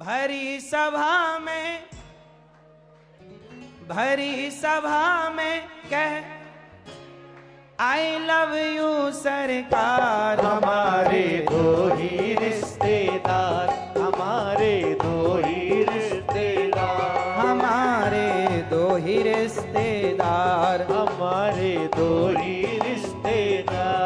भरी सभा में कह आई लव यू सरकार। हमारे दो ही रिश्तेदार, हमारे दो ही रिश्तेदार, हमारे दो ही रिश्तेदार, हमारे दो ही रिश्तेदार।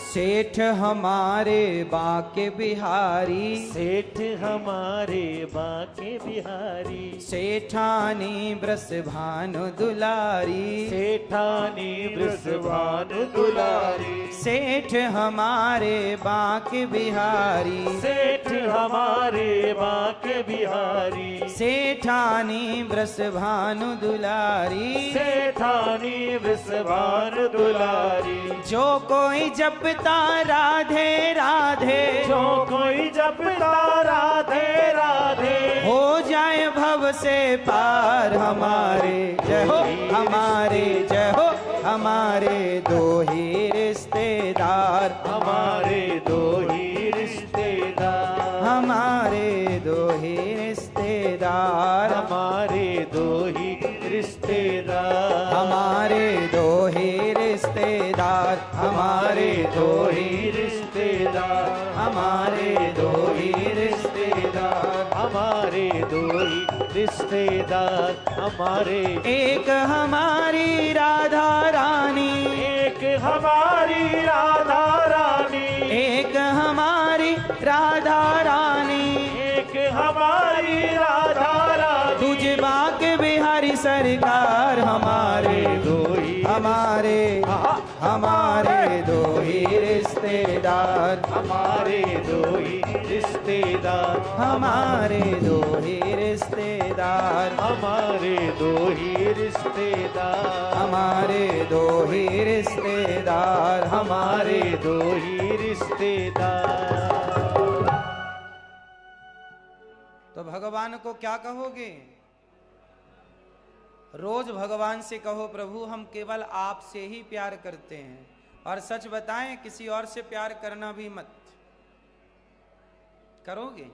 सेठ हमारे बाके बिहारी, सेठ हमारे बाके बिहारी, सेठानी ब्रसभानु दुलारी, सेठानी ब्रसभानु दुलारी, सेठ हमारे बाके बिहारी, सेठ हमारे बाके बिहारी, सेठानी ब्रसभानु दुलारी, सेठानी ब्रसभानु दुलारी। जो कोई जपता राधे राधे, जो कोई जपता राधे राधे, हो जाए भव से पार। हमारे जय हो, हमारे जय हो, हमारे दो ही रिश्तेदार, हमारे दो ही रिश्तेदार, हमारे दो ही रिश्तेदार, हमारे दो ही रिश्तेदार, हमारे दो ही रिश्तेदार, हमारे दो ही रिश्तेदार, हमारे दो ही रिश्तेदार, हमारे दो ही रिश्तेदार, हमारे। एक हमारी राधा रानी, एक हमारी राधा रानी, एक हमारी राधा रानी, एक हमारी राधा रानी, तुझे बाके बिहारी सरकार। हमारे दो ही, हमारे हमारे दो ही रिश्तेदार, हमारे दो ही रिश्तेदार, हमारे दो ही रिश्तेदार, हमारे दो ही रिश्तेदार, हमारे दो ही रिश्तेदार, हमारे दो ही रिश्तेदार। तो भगवान को क्या कहोगे? रोज भगवान से कहो प्रभु हम केवल आपसे ही प्यार करते हैं, और सच बताएं किसी और से प्यार करना भी मत। करोगे?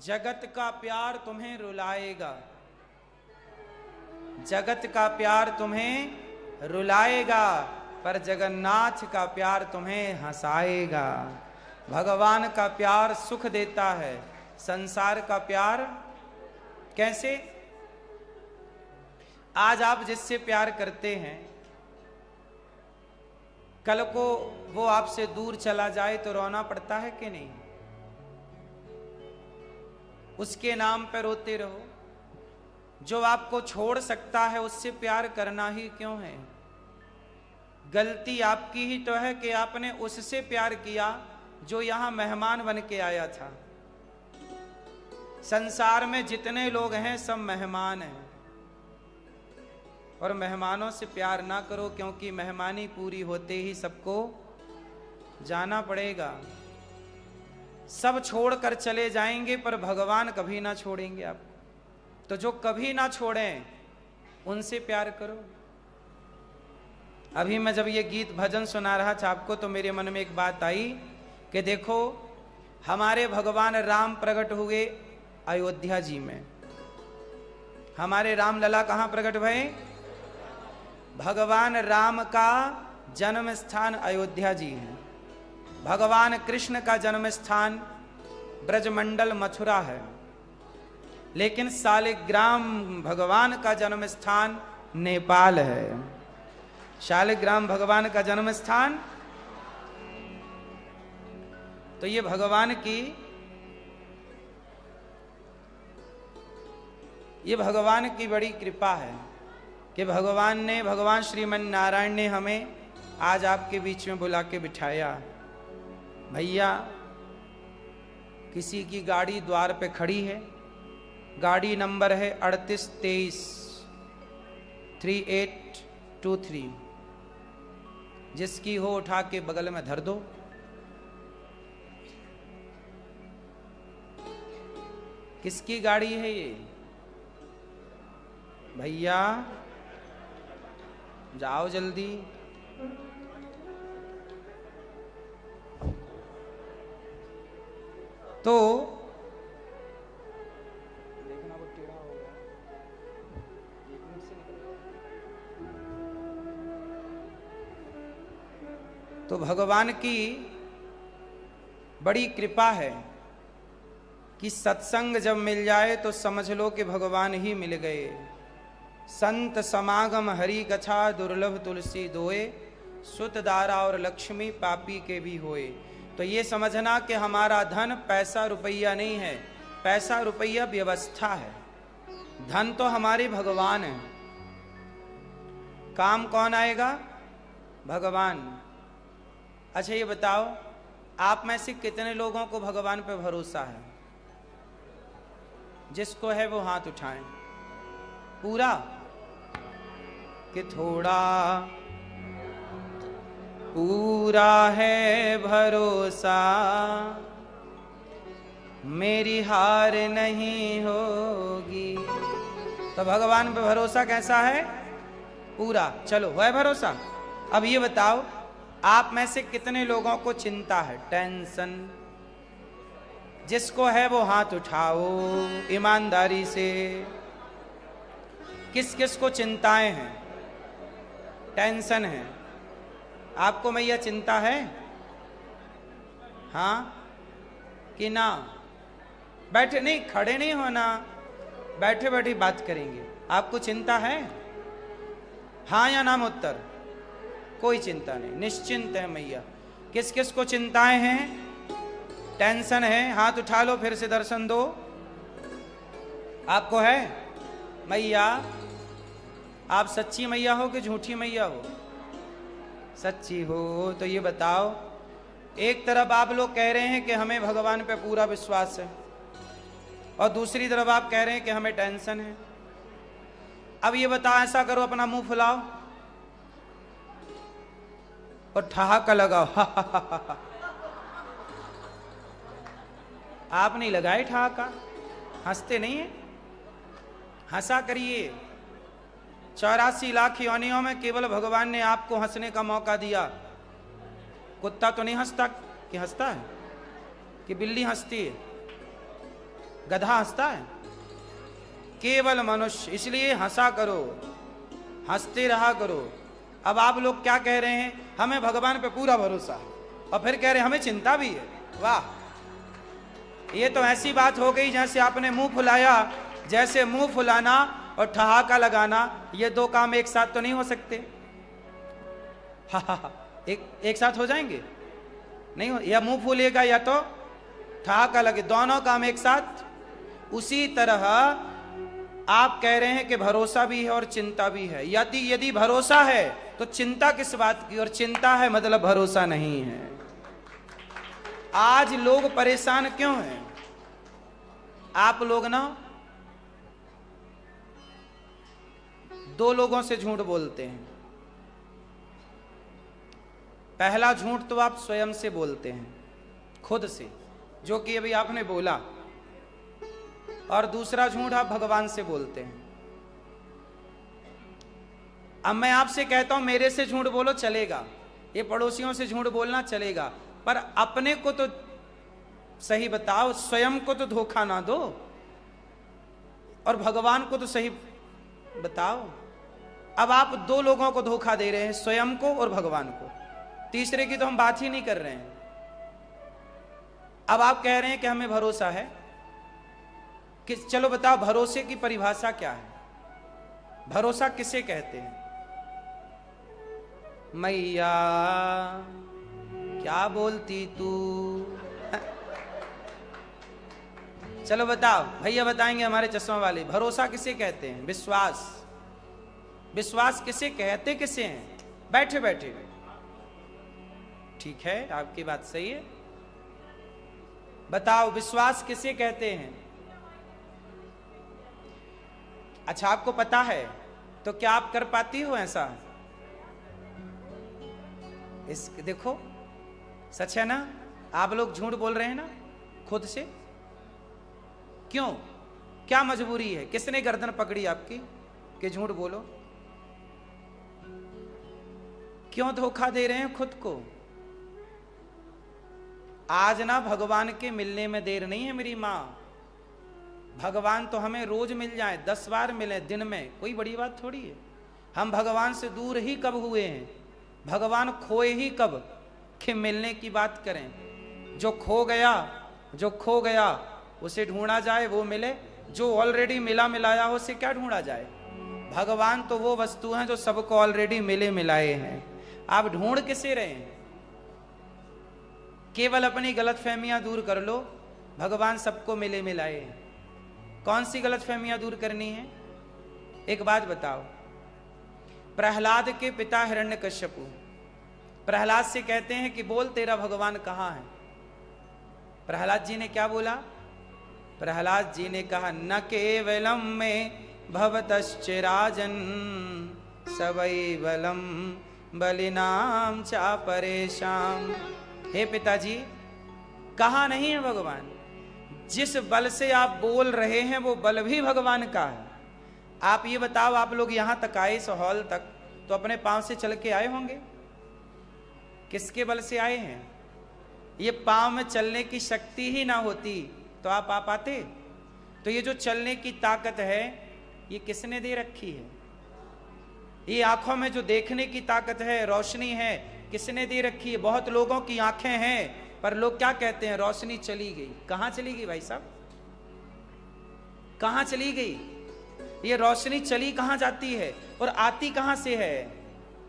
जगत का प्यार तुम्हें रुलाएगा, जगत का प्यार तुम्हें रुलाएगा, पर जगन्नाथ का प्यार तुम्हें हंसाएगा। भगवान का प्यार सुख देता है, संसार का प्यार कैसे? आज आप जिससे प्यार करते हैं, कल को वो आपसे दूर चला जाए तो रोना पड़ता है कि नहीं? उसके नाम पर रोते रहो। जो आपको छोड़ सकता है उससे प्यार करना ही क्यों है? गलती आपकी ही तो है कि आपने उससे प्यार किया जो यहां मेहमान बन के आया था। संसार में जितने लोग हैं सब मेहमान हैं, और मेहमानों से प्यार ना करो, क्योंकि मेहमानी पूरी होते ही सबको जाना पड़ेगा। सब छोड़कर चले जाएंगे, पर भगवान कभी ना छोड़ेंगे आपको। तो जो कभी ना छोड़ें उनसे प्यार करो। अभी मैं जब ये गीत भजन सुना रहा था आपको, तो मेरे मन में एक बात आई कि देखो हमारे भगवान राम प्रकट हुए अयोध्या जी में। हमारे राम लला कहां प्रकट भये? भगवान राम का जन्म स्थान अयोध्या जी है। भगवान कृष्ण का जन्म स्थान ब्रजमंडल मथुरा है, लेकिन शालिग्राम भगवान का जन्म स्थान नेपाल है। शालिग्राम भगवान का जन्म स्थान। तो ये भगवान की, ये भगवान की बड़ी कृपा है कि भगवान श्रीमन नारायण ने हमें आज आपके बीच में बुला के बिठाया। भैया किसी की गाड़ी द्वार पे खड़ी है, गाड़ी नंबर है 3823 3823। जिसकी हो उठा के बगल में धर दो। किसकी गाड़ी है ये? भैया जाओ जल्दी। तो देखना वो टेढ़ा हो गया, 1 मिनट से निकल गया। तो भगवान की बड़ी कृपा है कि सत्संग जब मिल जाए तो समझ लो कि भगवान ही मिल गए। संत समागम हरि कथा दुर्लभ तुलसी दोए, सुत दारा और लक्ष्मी पापी के भी होए। तो ये समझना कि हमारा धन पैसा रुपया नहीं है, पैसा रुपया व्यवस्था है, धन तो हमारे भगवान है। काम कौन आएगा? भगवान। अच्छा ये बताओ, आप में से कितने लोगों को भगवान पे भरोसा है? जिसको है वो हाथ उठाएं। पूरा कि थोड़ा? पूरा है भरोसा, मेरी हार नहीं होगी। तो भगवान पे भरोसा कैसा है? पूरा। चलो है भरोसा। अब ये बताओ, आप में से कितने लोगों को चिंता है, टेंशन? जिसको है वो हाथ उठाओ ईमानदारी से। किस किस को चिंताएं हैं, टेंशन है? आपको मैया चिंता है? हाँ कि ना? बैठे नहीं, खड़े नहीं होना, बैठे बैठे बात करेंगे। आपको चिंता है? हाँ या नाम उत्तर? कोई चिंता नहीं, निश्चिंत है मैया। किस किस को चिंताएं हैं, टेंशन है? हाथ उठा लो, फिर से दर्शन दो। आपको है? मैया आप सच्ची मैया हो कि झूठी मैया हो? सच्ची हो तो ये बताओ, एक तरफ आप लोग कह रहे हैं कि हमें भगवान पे पूरा विश्वास है, और दूसरी तरफ आप कह रहे हैं कि हमें टेंशन है। अब ये बताओ, ऐसा करो, अपना मुंह फुलाओ और ठहाका लगाओ। आप नहीं लगाए ठहाका? हंसते नहीं है? हंसा करिए। 84 लाख योनियों में केवल भगवान ने आपको हंसने का मौका दिया। कुत्ता तो नहीं हंसता? कि हंसता है? कि बिल्ली हंसती है? गधा हंसता है? केवल मनुष्य। इसलिए हंसा करो, हंसते रहा करो। अब आप लोग क्या कह रहे हैं? हमें भगवान पे पूरा भरोसा है, और फिर कह रहे हैं हमें चिंता भी है। वाह, ये तो ऐसी बात हो गई जैसे आपने मुंह फुलाया। जैसे मुंह फुलाना और ठहाका लगाना, ये दो काम एक साथ तो नहीं हो सकते। एक साथ हो जाएंगे? नहीं हो, या मुंह फूलेगा या तो ठहाका लगे, दोनों काम एक साथ। उसी तरह आप कह रहे हैं कि भरोसा भी है और चिंता भी है। यदि भरोसा है तो चिंता किस बात की? और चिंता है मतलब भरोसा नहीं है। आज लोग परेशान क्यों हैं? आप लोग ना दो लोगों से झूठ बोलते हैं। पहला झूठ तो आप स्वयं से बोलते हैं, खुद से, जो कि अभी आपने बोला। और दूसरा झूठ आप भगवान से बोलते हैं। अब मैं आपसे कहता हूं मेरे से झूठ बोलो, चलेगा। ये पड़ोसियों से झूठ बोलना चलेगा, पर अपने को तो सही बताओ, स्वयं को तो धोखा ना दो, और भगवान को तो सही बताओ। अब आप दो लोगों को धोखा दे रहे हैं, स्वयं को और भगवान को। तीसरे की तो हम बात ही नहीं कर रहे हैं। अब आप कह रहे हैं कि हमें भरोसा है कि, चलो बताओ भरोसे की परिभाषा क्या है? भरोसा किसे कहते हैं? मैया क्या बोलती तू? चलो बताओ, भैया बताएंगे हमारे चश्मा वाले, भरोसा किसे कहते हैं? विश्वास। विश्वास किसे कहते, किसे हैं? बैठे बैठे। ठीक है, आपकी बात सही है। बताओ विश्वास किसे कहते हैं? अच्छा आपको पता है तो क्या आप कर पाती हो ऐसा? इस देखो सच है ना, आप लोग झूठ बोल रहे हैं ना खुद से। क्यों, क्या मजबूरी है, किसने गर्दन पकड़ी आपकी कि झूठ बोलो? क्यों धोखा दे रहे हैं खुद को? आज ना भगवान के मिलने में देर नहीं है मेरी मां। भगवान तो हमें रोज मिल जाए, 10 बार मिले दिन में, कोई बड़ी बात थोड़ी है। हम भगवान से दूर ही कब हुए हैं, भगवान खोए ही कब कि मिलने की बात करें। जो खो गया उसे ढूंढा जाए वो मिले, जो ऑलरेडी मिला मिलाया हो उसे क्या ढूंढा जाए। भगवान तो वो वस्तु हैं जो सबको ऑलरेडी मिले मिलाए हैं, आप ढूंढ किसे रहे हैं? केवल अपनी गलतफहमियां दूर कर लो, भगवान सबको मिले मिलाए हैं। कौन सी गलतफहमियां दूर करनी है? एक बात बताओ, प्रहलाद के पिता हिरण्यकश्यपु प्रहलाद से कहते हैं कि बोल तेरा भगवान कहां है। प्रहलाद जी ने क्या बोला? प्रहलाद जी ने कहा न केवलम में भवतश्चिराजन सवैवलम बलिनाम चा परेशान। हे पिताजी, कहां नहीं है भगवान? जिस बल से आप बोल रहे हैं वो बल भी भगवान का है। आप ये बताओ, आप लोग यहां तक आए इस हॉल तक तो अपने पांव से चल के आए होंगे? किसके बल से आए हैं? ये पांव में चलने की शक्ति ही ना होती तो आप आ पाते? तो ये जो चलने की ताकत है ये किसने दे रखी है? ये आंखों में जो देखने की ताकत है, रोशनी है, किसने दे रखी है? बहुत लोगों की आंखें हैं पर लोग क्या कहते हैं, रोशनी चली गई। कहां चली गई भाई साहब, कहां चली गई? ये रोशनी चली कहां जाती है और आती कहां से है?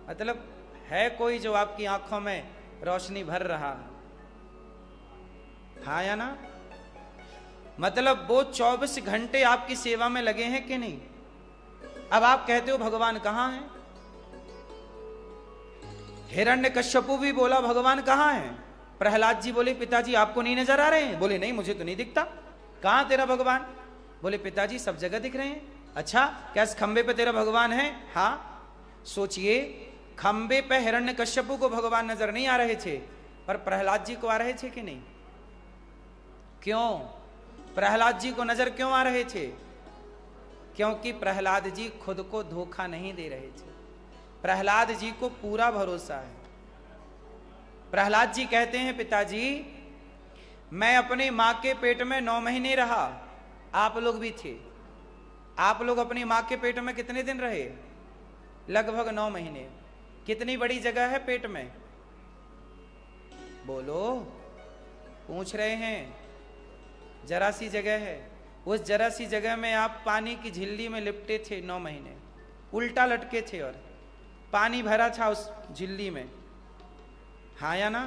मतलब है कोई जो आपकी आंखों में रोशनी भर रहा है? हाँ या ना? मतलब वो 24 घंटे आपकी सेवा में लगे हैं कि नहीं? अब आप कहते हो भगवान कहां है? हिरण्यकश्यपु भी बोला भगवान कहां है? प्रहलाद जी बोले पिताजी आपको नहीं नजर आ रहे हैं? बोले नहीं मुझे तो नहीं दिखता। कहां तेरा भगवान? बोले पिताजी सब जगह दिख रहे हैं। अच्छा, क्या इस खंबे पे तेरा भगवान है? हाँ। सोचिए, खंबे पे हिरण्यकश्यपु को भगवान नजर नहीं आ रहे थे पर प्रहलाद जी को आ रहे थे कि नहीं? क्यों प्रहलाद जी को नजर क्यों आ रहे थे? क्योंकि प्रहलाद जी खुद को धोखा नहीं दे रहे थे। प्रहलाद जी को पूरा भरोसा है। प्रहलाद जी कहते हैं पिताजी मैं अपनी मां के पेट में 9 महीने रहा, आप लोग भी थे। आप लोग अपनी मां के पेट में कितने दिन रहे? लगभग 9 महीने। कितनी बड़ी जगह है पेट में? बोलो, पूछ रहे हैं। जरा सी जगह है। उस जरा सी जगह में आप पानी की झिल्ली में लिपटे थे 9 महीने, उल्टा लटके थे और पानी भरा था उस झिल्ली में। हाँ या ना?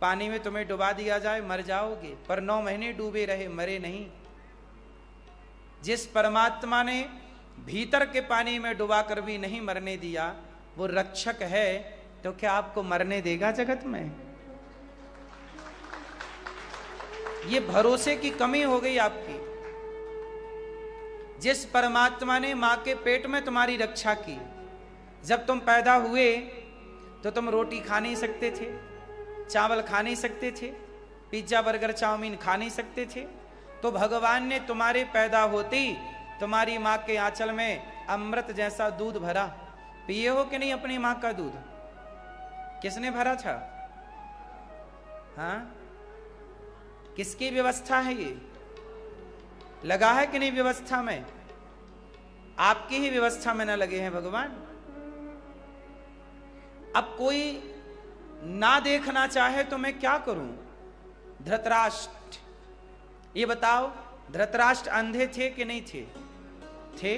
पानी में तुम्हें डुबा दिया जाए मर जाओगे, पर 9 महीने डूबे रहे, मरे नहीं। जिस परमात्मा ने भीतर के पानी में डुबाकर भी नहीं मरने दिया वो रक्षक है, तो क्या आपको मरने देगा जगत में? ये भरोसे की कमी हो गई आपकी। जिस परमात्मा ने मां के पेट में तुम्हारी रक्षा की, जब तुम पैदा हुए तो तुम रोटी खा नहीं सकते थे, चावल खा नहीं सकते थे, पिज्जा बर्गर चाउमीन खा नहीं सकते थे, तो भगवान ने तुम्हारे पैदा होते ही तुम्हारी मां के आंचल में अमृत जैसा दूध भरा। पिए हो कि नहीं अपनी मां का दूध? किसने भरा था? हाँ, किसकी व्यवस्था है ये? लगा है कि नहीं व्यवस्था में? आपकी ही व्यवस्था में ना लगे हैं भगवान। अब कोई ना देखना चाहे तो मैं क्या करूं? धृतराष्ट्र, ये बताओ, धृतराष्ट्र अंधे थे कि नहीं थे? थे।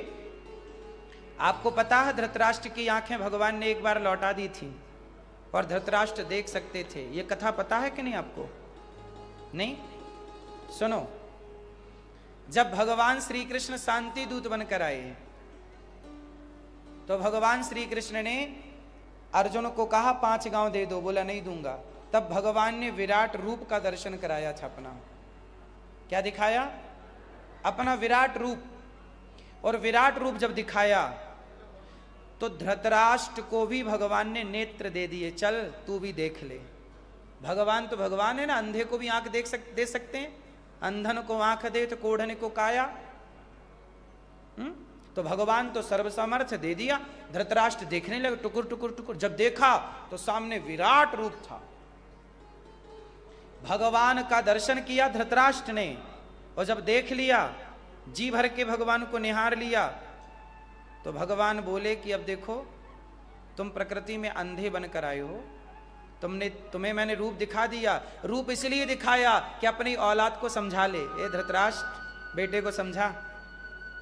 आपको पता है धृतराष्ट्र की आंखें भगवान ने एक बार लौटा दी थी और धृतराष्ट्र देख सकते थे। ये कथा पता है कि नहीं आपको? नहीं? सुनो, जब भगवान श्री कृष्ण शांति दूत बनकर आए तो भगवान श्री कृष्ण ने अर्जुन को कहा 5 गांव दे दो, बोला नहीं दूंगा। तब भगवान ने विराट रूप का दर्शन कराया था अपना। क्या दिखाया? अपना विराट रूप। और विराट रूप जब दिखाया तो धृतराष्ट्र को भी भगवान ने नेत्र दे दिए, चल तू भी देख ले। भगवान तो भगवान है ना, अंधे को भी आंख दे सकते हैं, अंधन को आंख दे तो कोढ़ने को काया। तो भगवान तो सर्वसमर्थ दे दिया। धृतराष्ट्र देखने लगे टुकुर टुकुर टुकुर, जब देखा तो सामने विराट रूप था। भगवान का दर्शन किया धृतराष्ट्र ने, और जब देख लिया, जी भर के भगवान को निहार लिया, तो भगवान बोले कि अब देखो तुम प्रकृति में अंधे बनकर आए हो, तुम्हें मैंने रूप दिखा दिया। रूप इसलिए दिखाया कि अपनी औलाद को समझा ले। ए धृतराष्ट्र, बेटे को समझा,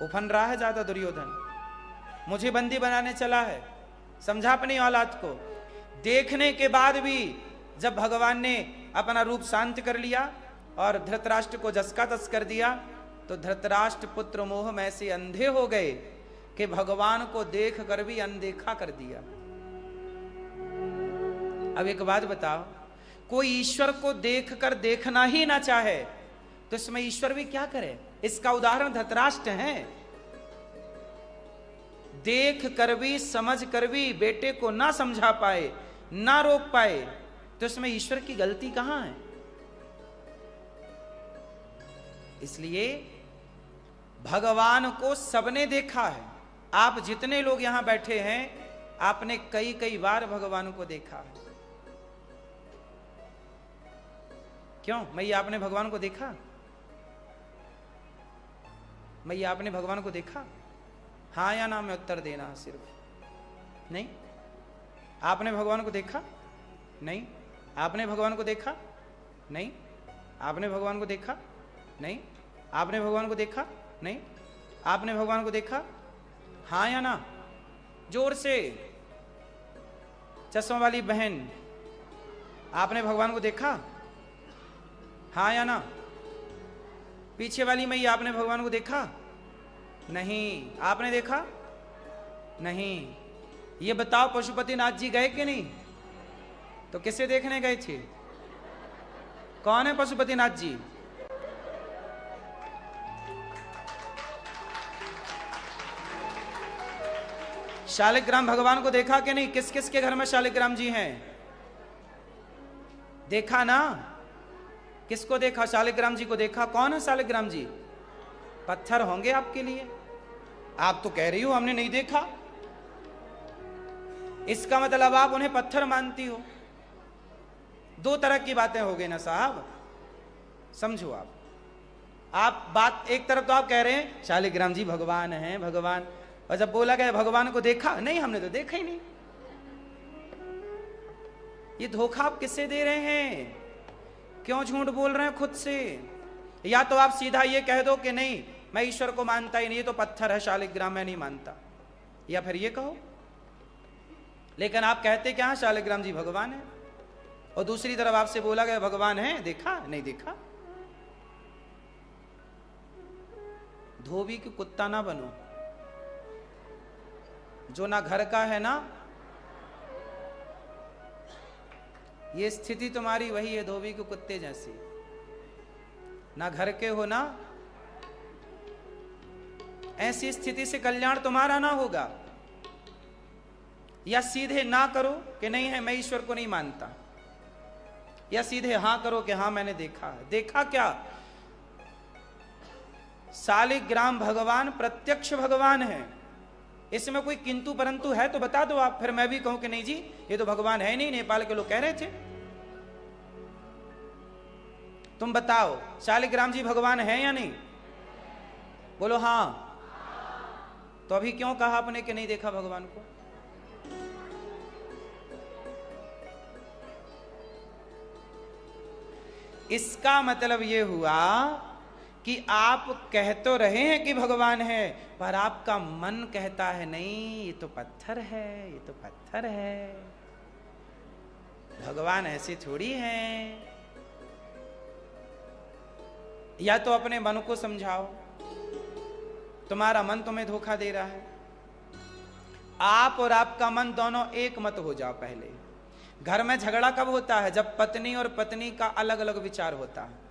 उफन रहा है ज्यादा दुर्योधन, मुझे बंदी बनाने चला है, समझा अपनी औलाद को। देखने के बाद भी जब भगवान ने अपना रूप शांत कर लिया और धृतराष्ट्र को जस का तस कर दिया, तो धृतराष्ट्र पुत्र मोह में से अंधे हो गए कि भगवान को देख कर भी अनदेखा कर दिया। अब एक बात बताओ, कोई ईश्वर को देखकर देखना ही ना चाहे तो इसमें ईश्वर भी क्या करे? इसका उदाहरण धृतराष्ट्र है। देख कर भी समझ कर भी बेटे को ना समझा पाए, ना रोक पाए, तो इसमें ईश्वर की गलती कहां है? इसलिए भगवान को सबने देखा है। आप जितने लोग यहां बैठे हैं, आपने कई कई बार भगवान को देखा है। क्यों मैया, आपने भगवान को देखा? मैया, आपने भगवान को देखा? हाँ या ना में उत्तर देना है सिर्फ। नहीं? आपने भगवान को देखा? नहीं। आपने भगवान को देखा? नहीं। आपने भगवान को देखा? नहीं। आपने भगवान को देखा? नहीं। आपने भगवान को देखा? हाँ या ना? जोर से। चश्मा वाली बहन, आपने भगवान को देखा? हाँ या ना? पीछे वाली मैया, आपने भगवान को देखा? नहीं। आपने देखा? नहीं। ये बताओ, पशुपतिनाथ जी गए कि नहीं? तो किसे देखने गए थे? कौन है पशुपतिनाथ जी? शालिग्राम भगवान को देखा कि नहीं? किस किस के घर में शालिग्राम जी हैं? देखा ना? किसको देखा? शालिग्राम जी को देखा। कौन है शालिग्राम जी? पत्थर होंगे आपके लिए। आप तो कह रही हो हमने नहीं देखा, इसका मतलब आप उन्हें पत्थर मानती हो। दो तरह की बातें हो गई ना साहब, समझो आप बात एक तरफ तो आप कह रहे हैं शालिग्राम जी भगवान हैं, भगवान, और जब बोला गया भगवान को देखा, नहीं हमने तो देखा ही नहीं। ये धोखा आप किससे दे रहे हैं? क्यों झूठ बोल रहे हैं खुद से? या तो आप सीधा ये कह दो कि नहीं मैं ईश्वर को मानता ही नहीं, ये तो पत्थर है शालिग्राम, मैं नहीं मानता, या फिर ये कहो। लेकिन आप कहते क्या है? शालिग्राम जी भगवान है। और दूसरी तरफ आपसे बोला गया भगवान है, देखा? नहीं देखा। धोबी की कुत्ता ना बनो, जो ना घर का है ना, ये स्थिति तुम्हारी वही है धोबी के कुत्ते जैसी। ना घर के हो ना, ऐसी स्थिति से कल्याण तुम्हारा ना होगा। या सीधे ना करो कि नहीं है मैं ईश्वर को नहीं मानता, या सीधे हां करो कि हां मैंने देखा है। देखा क्या? शालिग्राम भगवान प्रत्यक्ष भगवान है, इसमें कोई किंतु परंतु है तो बता दो आप, फिर मैं भी कहूं कि नहीं जी ये तो भगवान है नहीं, नेपाल के लोग कह रहे थे। तुम बताओ शालिग्राम जी भगवान है या नहीं? बोलो हां। तो अभी क्यों कहा आपने कि नहीं देखा भगवान को? इसका मतलब यह हुआ कि आप कह तो रहे हैं कि भगवान है, पर आपका मन कहता है नहीं ये तो पत्थर है, ये तो पत्थर है, भगवान ऐसे थोड़ी है। या तो अपने मन को समझाओ, तुम्हारा मन तुम्हें धोखा दे रहा है। आप और आपका मन दोनों एक मत हो जाओ। पहले घर में झगड़ा कब होता है? जब पत्नी और पत्नी का अलग अलग विचार होता है।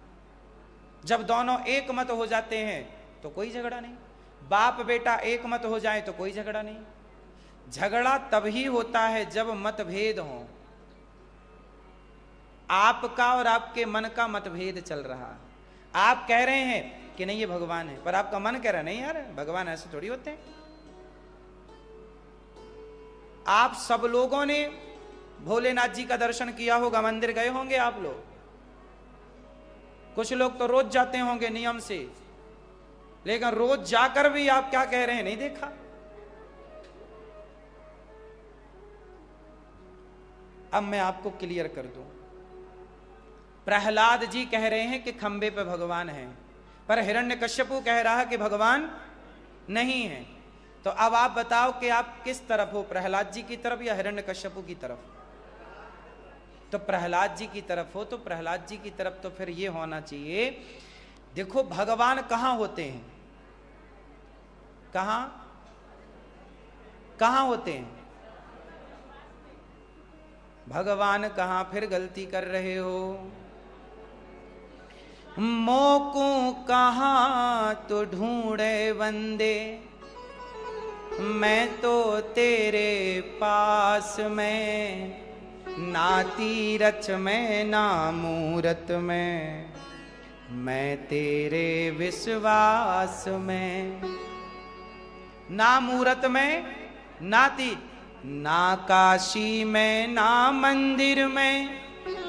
जब दोनों एक मत हो जाते हैं तो कोई झगड़ा नहीं। बाप बेटा एक मत हो जाए तो कोई झगड़ा नहीं। झगड़ा तभी होता है जब मतभेद हो। आपका और आपके मन का मतभेद चल रहा है। आप कह रहे हैं कि नहीं ये भगवान है, पर आपका मन कह रहा है नहीं यार भगवान ऐसे थोड़ी होते हैं। आप सब लोगों ने भोलेनाथ जी का दर्शन किया होगा, मंदिर गए होंगे आप लोग। कुछ लोग तो रोज जाते होंगे नियम से, लेकिन रोज जाकर भी आप क्या कह रहे हैं, नहीं देखा। अब मैं आपको क्लियर कर दूं। प्रहलाद जी कह रहे हैं कि खंबे पे भगवान है, पर हिरण्यकश्यपु कह रहा है कि भगवान नहीं है। तो अब आप बताओ कि आप किस तरफ हो, प्रहलाद जी की तरफ या हिरण्यकश्यपु की तरफ? तो प्रहलाद जी की तरफ हो तो प्रहलाद जी की तरफ तो फिर ये होना चाहिए, देखो भगवान कहां होते हैं, कहां कहां होते हैं भगवान? कहां फिर गलती कर रहे हो? मोकू कहां तो ढूंढे बंदे, मैं तो तेरे पास में, ना तीरथ में ना मूरत में, मैं तेरे विश्वास में। ना मूरत में ना काशी में ना मंदिर में,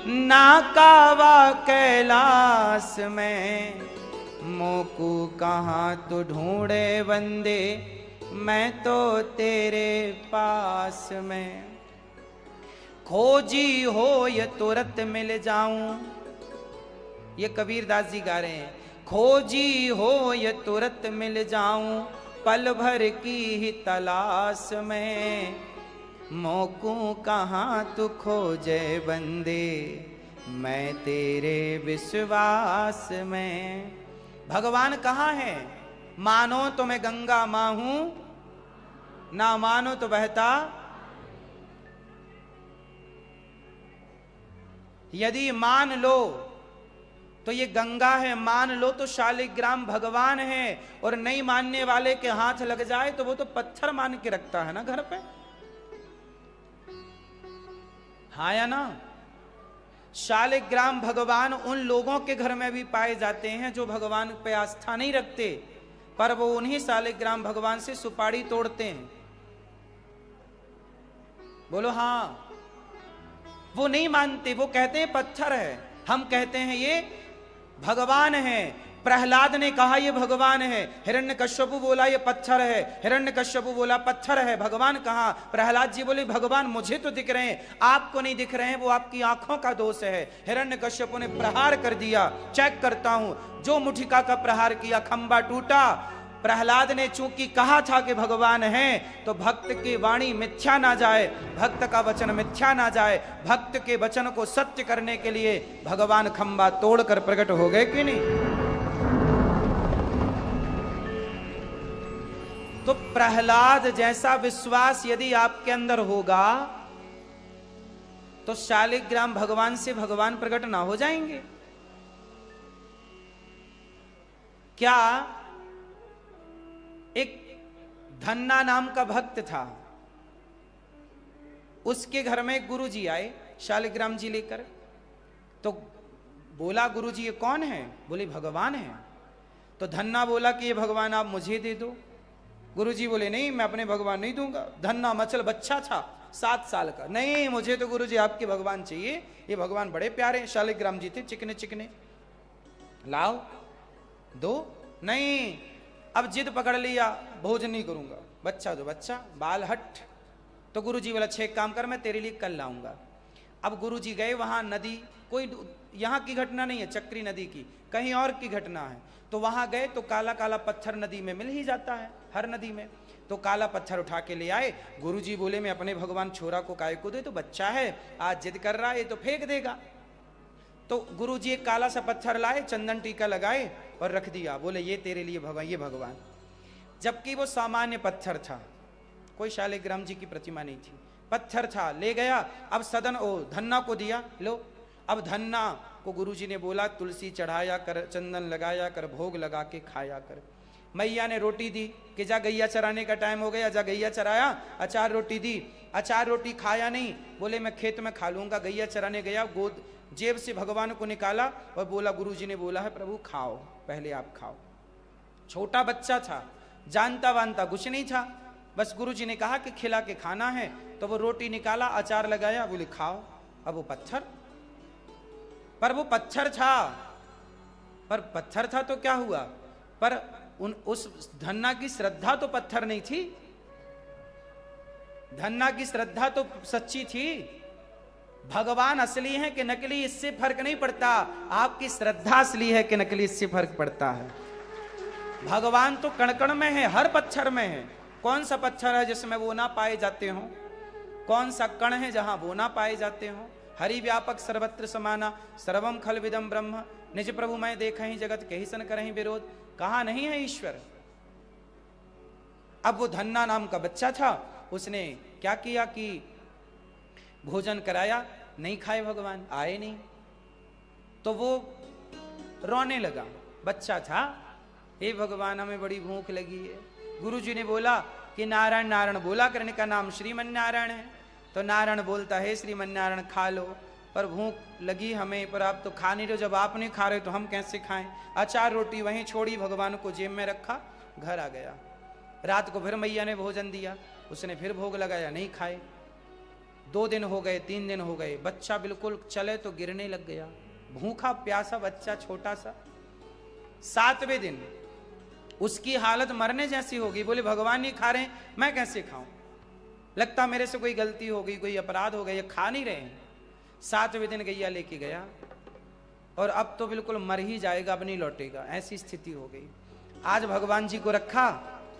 ना कावा कैलाश में, मोकू कहाँ तो ढूंढे बंदे, मैं तो तेरे पास में। खोजी हो ये तुरंत मिल जाऊं, ये कबीरदास जी गा रहे हैं। खोजी हो ये तुरंत मिल जाऊं, पल भर की ही तलाश में, मोकू कहाँ तू खोजे बंदे, मैं तेरे विश्वास में। भगवान कहाँ है? मानो तो मैं गंगा माँ हूं, ना मानो तो बहता। यदि मान लो तो ये गंगा है, मान लो तो शालिग्राम भगवान है, और नहीं मानने वाले के हाथ लग जाए तो वो तो पत्थर मान के रखता है ना घर पे, हाँ या ना? शालिग्राम भगवान उन लोगों के घर में भी पाए जाते हैं जो भगवान पे आस्था नहीं रखते, पर वो उन्हीं शालिग्राम भगवान से सुपारी तोड़ते हैं। बोलो हाँ। वो नहीं मानते, वो कहते हैं पत्थर है, हम कहते हैं ये भगवान है। प्रहलाद ने कहा ये भगवान है, हिरण्यकश्यपु बोला ये पत्थर है, हिरण्यकश्यपु बोला पत्थर है, भगवान कहाँ? प्रहलाद जी बोले भगवान मुझे तो दिख रहे हैं, आपको नहीं दिख रहे हैं, वो आपकी आंखों का दोष है। हिरण्यकश्यपु ने प्रहार कर दिया, चेक करता हूं, जो मुठिका का प्रहार किया खंबा टूटा। प्रहलाद ने चूंकि कहा था कि भगवान है, तो भक्त की वाणी मिथ्या ना जाए, भक्त का वचन मिथ्या ना जाए, भक्त के वचन को सत्य करने के लिए भगवान खंबा तोड़कर प्रकट हो गए कि नहीं? तो प्रहलाद जैसा विश्वास यदि आपके अंदर होगा तो शालिग्राम भगवान से भगवान प्रकट ना हो जाएंगे क्या? एक धन्ना नाम का भक्त था, उसके घर में एक गुरु जी आए शालिग्राम जी लेकर। तो बोला गुरु जी ये कौन है? बोले भगवान है। तो धन्ना बोला कि ये भगवान आप मुझे दे दो। गुरु जी बोले नहीं, मैं अपने भगवान नहीं दूंगा। धन्ना मचल बच्चा था 7 साल का, नहीं मुझे तो गुरु जी आपके भगवान चाहिए, ये भगवान बड़े प्यारे। शालिग्राम जी थे चिकने चिकने, लाओ दो। नहीं, अब जिद पकड़ लिया, भोजन नहीं करूंगा, बच्चा दो बच्चा, बाल हट। तो गुरु जी बोला छह काम कर, मैं तेरे लिए कल लाऊंगा। अब गुरु जी गए वहां, नदी कोई यहाँ की घटना नहीं है, चक्री नदी की, कहीं और की घटना है। तो वहां गए तो काला काला पत्थर नदी में मिल ही जाता है, हर नदी में। तो काला पत्थर उठा के ले आए। गुरु जी बोले मैं अपने भगवान छोरा को काय को दे, तो बच्चा है आज जिद कर रहा है, तो फेंक देगा। तो गुरु जी एक काला सा पत्थर लाए, चंदन टीका लगाए और रख दिया। बोले ये तेरे लिए भगवान, ये भगवान। जबकि वो सामान्य पत्थर था, कोई शालिग्राम जी की प्रतिमा नहीं थी, पत्थर था। ले गया, अब सदन धन्ना को दिया, लो। अब धन्ना को गुरुजी ने बोला तुलसी चढ़ाया कर, चंदन लगाया कर, भोग लगा के खाया कर। मैया ने रोटी दी कि जा गैया चराने का टाइम हो गया, जा गैया चराया, अचार रोटी दी, अचार रोटी खाया नहीं, बोले मैं खेत में खा लूंगा। गैया चराने गया, गोद जेब से भगवान को निकाला और बोला गुरुजी ने बोला है प्रभु खाओ, पहले आप खाओ। छोटा बच्चा था, जानता वानता कुछ नहीं था, बस गुरुजी ने कहा कि खिला के खाना है, तो वो रोटी निकाला, अचार लगाया, बोले खाओ। अब वो पत्थर, पर वो पत्थर था, पर पत्थर था तो क्या हुआ, पर उस धन्ना की श्रद्धा तो पत्थर नहीं थी, धन्ना की श्रद्धा तो सच्ची थी। भगवान असली है कि नकली इससे फर्क नहीं पड़ता, आपकी श्रद्धा असली है कि नकली इससे फर्क पड़ता है। भगवान तो कण-कण में है, हर पत्थर में है। कौन सा पत्थर है जिसमें वो ना पाए जाते हो, कौन सा कण है जहां वो ना पाए जाते हो। हरि व्यापक सर्वत्र समाना, सर्वम खल विदम ब्रह्म, निज प्रभु मैं देखहि जगत कहि सन करहि विरोध। कहा नहीं है ईश्वर। अब वो धन्ना नाम का बच्चा था, उसने क्या किया कि भोजन कराया, नहीं खाए भगवान, आए नहीं, तो वो रोने लगा। बच्चा था, हे भगवान हमें बड़ी भूख लगी है। गुरुजी ने बोला कि नारायण नारायण बोला करने का नाम श्रीमन नारायण है, तो नारायण बोलता है श्रीमन नारायण खा लो, पर भूख लगी हमें, पर आप तो खा नहीं रहे, जब आप नहीं खा रहे तो हम कैसे खाएं। अचार रोटी वहीं छोड़ी, भगवान को जेब में रखा, घर आ गया। रात को फिर मैया ने भोजन दिया, उसने फिर भोग लगाया, नहीं खाए। 2 दिन हो गए, 3 दिन हो गए, बच्चा बिल्कुल चले तो गिरने लग गया, भूखा प्यासा बच्चा छोटा सा। 7वें दिन उसकी हालत मरने जैसी होगी, बोले भगवान नहीं खा रहे, मैं कैसे खाऊं, लगता मेरे से कोई गलती हो गई, कोई अपराध हो गया, ये खा नहीं रहे हैं। 7वें दिन गैया लेके गया और अब तो बिल्कुल मर ही जाएगा, अब नहीं लौटेगा, ऐसी स्थिति हो गई। आज भगवान जी को रखा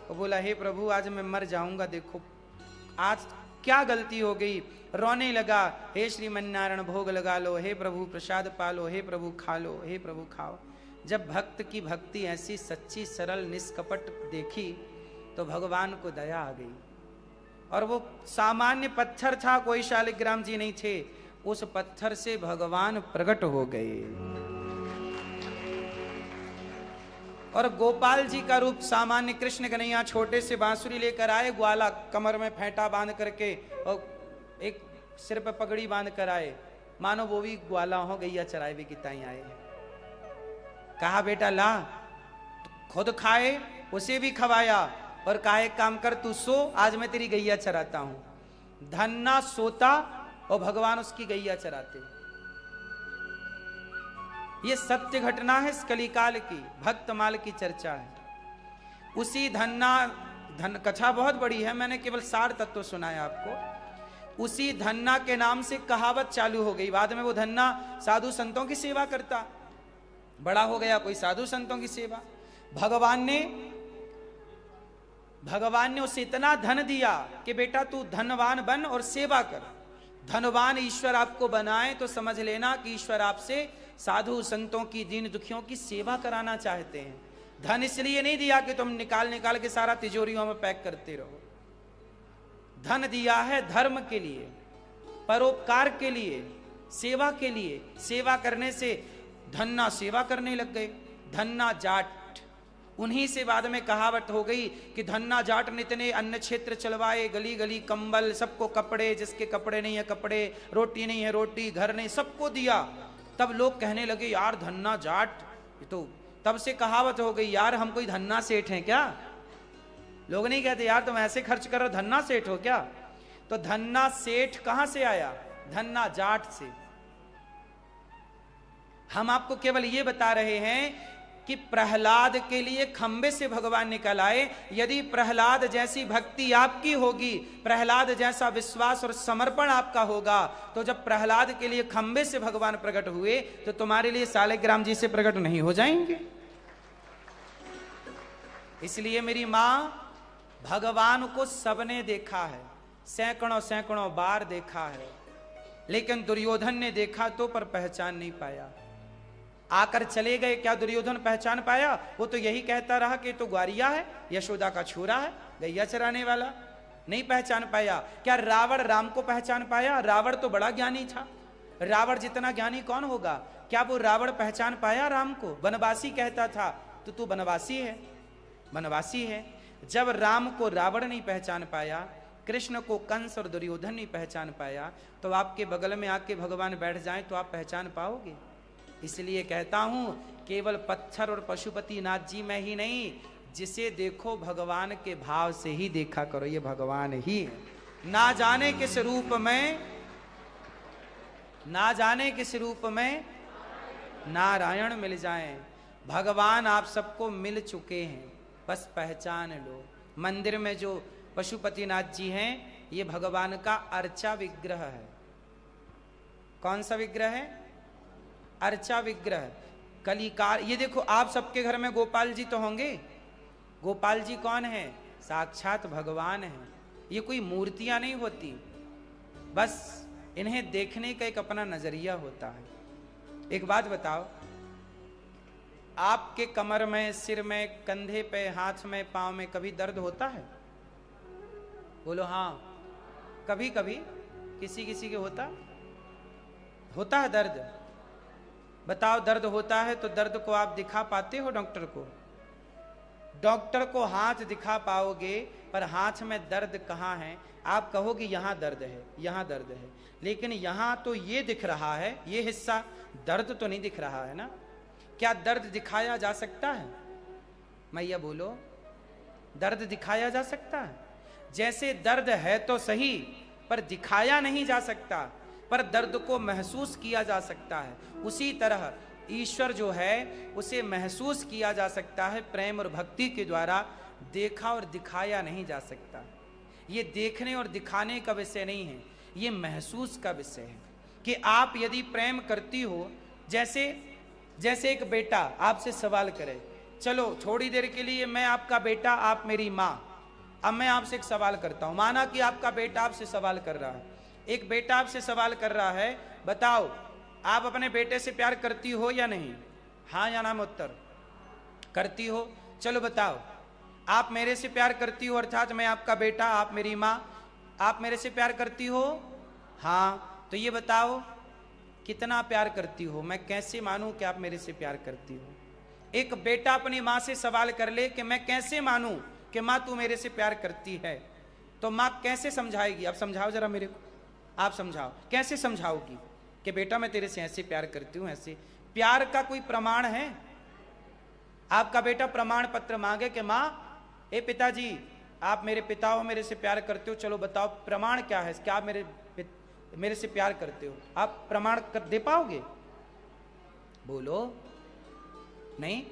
और बोला हे प्रभु आज मैं मर जाऊंगा, देखो आज क्या गलती हो गई। रोने लगा, हे श्रीमन नारायण भोग लगा लो, हे प्रभु प्रसाद पालो, हे प्रभु खा लो, हे प्रभु खाओ। जब भक्त की भक्ति ऐसी सच्ची सरल निष्कपट देखी तो भगवान को दया आ गई, और वो सामान्य पत्थर था, कोई शालिग्राम जी नहीं थे, उस पत्थर से भगवान प्रकट हो गए। और गोपाल जी का रूप सामान्य कृष्ण कन्हैया छोटे से बांसुरी लेकर आए, ग्वाला कमर में फेंटा बांध करके और एक सिर पे पगड़ी बांध कर आए, मानो वो भी ग्वाला हो, गैया चराए भी किताई आए। कहा बेटा ला, खुद खाए, उसे भी खवाया, और कहा एक काम कर तू सो, आज मैं तेरी गैया चराता हूं। धन्ना सोता और भगवान उसकी गैया चराते। ये सत्य घटना है इस कलिकाल की, भक्तमाल की चर्चा है। उसी धन कथा बहुत बड़ी है, मैंने केवल सार तत्व सुनाया आपको। उसी धन्ना के नाम से कहावत चालू हो गई। बाद में वो धन्ना साधु संतों की सेवा करता, बड़ा हो गया, कोई साधु संतों की सेवा। भगवान ने उसे इतना धन दिया कि बेटा तू धनवान बन और सेवा कर। धनवान ईश्वर आपको बनाए तो समझ लेना कि ईश्वर आपसे साधु संतों की, दीन दुखियों की सेवा कराना चाहते हैं। धन इसलिए नहीं दिया कि तुम निकाल निकाल के सारा तिजोरियों में पैक करते रहो। धन दिया है धर्म के लिए, परोपकार के लिए, सेवा के लिए। सेवा करने से धन्ना सेवा करने लग गए। धन्ना जाट, उन्हीं से बाद में कहावत हो गई कि धन्ना जाट नितने अन्न क्षेत्र चलवाए, गली गली कंबल, सबको कपड़े, जिसके कपड़े नहीं है कपड़े, रोटी नहीं है रोटी, घर नहीं, सबको दिया। तब लोग कहने लगे यार धन्ना जाट, तो तब से कहावत हो गई यार हम कोई धन्ना सेठ हैं क्या। लोग नहीं कहते यार तुम ऐसे खर्च करो, धन्ना सेठ हो क्या। तो धन्ना सेठ कहां से आया, धन्ना जाट से। हम आपको केवल ये बता रहे हैं कि प्रहलाद के लिए खंबे से भगवान निकल आए। यदि प्रहलाद जैसी भक्ति आपकी होगी, प्रहलाद जैसा विश्वास और समर्पण आपका होगा, तो जब प्रहलाद के लिए खंबे से भगवान प्रकट हुए तो तुम्हारे लिए सालिग्राम जी से प्रकट नहीं हो जाएंगे। इसलिए मेरी मां, भगवान को सबने देखा है, सैकड़ों सैकड़ों बार देखा है, लेकिन दुर्योधन ने देखा तो पर पहचान नहीं पाया। आकर चले गए, क्या दुर्योधन पहचान पाया। वो तो यही कहता रहा कि तो ग्वारिया है, यशोदा का छोरा है, गैया चराने वाला। नहीं पहचान पाया। क्या रावण राम को पहचान पाया। रावण तो बड़ा ज्ञानी था, रावण जितना ज्ञानी कौन होगा। क्या वो रावण पहचान पाया राम को। वनवासी कहता था तो तू वनवासी है। वनवासी है। जब राम को रावण नहीं पहचान पाया, कृष्ण को कंस और दुर्योधन नहीं पहचान पाया, तो आपके बगल में आके भगवान बैठ जाएं तो आप पहचान पाओगे। इसलिए कहता हूं केवल पत्थर और पशुपति नाथ जी में ही नहीं, जिसे देखो भगवान के भाव से ही देखा करो, ये भगवान ही है। ना जाने किस रूप में, ना जाने किस रूप में नारायण मिल जाएं। भगवान आप सबको मिल चुके हैं, बस पहचान लो। मंदिर में जो पशुपतिनाथ जी हैं, ये भगवान का अर्चा विग्रह है। कौन सा विग्रह है? अर्चा विग्रह। कलिकार, ये देखो आप सबके घर में गोपाल जी तो होंगे। गोपाल जी कौन है? साक्षात भगवान है। ये कोई मूर्तियां नहीं होती, बस इन्हें देखने का एक अपना नजरिया होता है। एक बात बताओ, आपके कमर में, सिर में, कंधे पे, हाथ में, पांव में कभी दर्द होता है? बोलो हाँ। कभी कभी किसी किसी के होता है दर्द। बताओ, दर्द होता है तो दर्द को आप दिखा पाते हो डॉक्टर को? डॉक्टर को हाथ दिखा पाओगे, पर हाथ में दर्द कहाँ है? आप कहोगे यहाँ दर्द है, यहाँ दर्द है, लेकिन यहाँ तो ये दिख रहा है, ये हिस्सा दर्द तो नहीं दिख रहा है ना। क्या दर्द दिखाया जा सकता है? मैया बोलो, दर्द दिखाया जा सकता है? जैसे दर्द है तो सही, पर दिखाया नहीं जा सकता, पर दर्द को महसूस किया जा सकता है। उसी तरह ईश्वर जो है उसे महसूस किया जा सकता है प्रेम और भक्ति के द्वारा, देखा और दिखाया नहीं जा सकता। ये देखने और दिखाने का विषय नहीं है, ये महसूस का विषय है। कि आप यदि प्रेम करती हो, जैसे एक बेटा आपसे सवाल करे, चलो थोड़ी देर के लिए मैं आपका बेटा, आप मेरी माँ। अब मैं आपसे एक सवाल करता हूं, माना कि आपका बेटा आपसे सवाल कर रहा है। एक बेटा आपसे सवाल कर रहा है, बताओ आप अपने बेटे से प्यार करती हो या नहीं? हाँ या ना में उत्तर करती हो। चलो बताओ, आप मेरे से प्यार करती हो, अर्थात मैं आपका बेटा, आप मेरी माँ, आप मेरे से प्यार करती हो? हाँ। तो ये बताओ कितना प्यार करती हो? मैं कैसे मानूं कि आप मेरे से प्यार करती हो? एक बेटा अपनी माँ से सवाल कर ले कि मैं कैसे मानूं कि माँ तू मेरे से प्यार करती है, तो माँ कैसे समझाएगी? आप समझाओ जरा मेरे को, आप समझाओ, कैसे समझाओगी कि बेटा मैं तेरे से ऐसे प्यार करती हूँ? ऐसे प्यार का कोई प्रमाण है? आपका बेटा प्रमाण पत्र मांगे कि माँ, ए पिताजी आप मेरे पिता हो, मेरे से प्यार करते हो, चलो बताओ प्रमाण क्या है, क्या आप मेरे से प्यार करते हो? आप प्रमाण कर दे पाओगे? बोलो नहीं।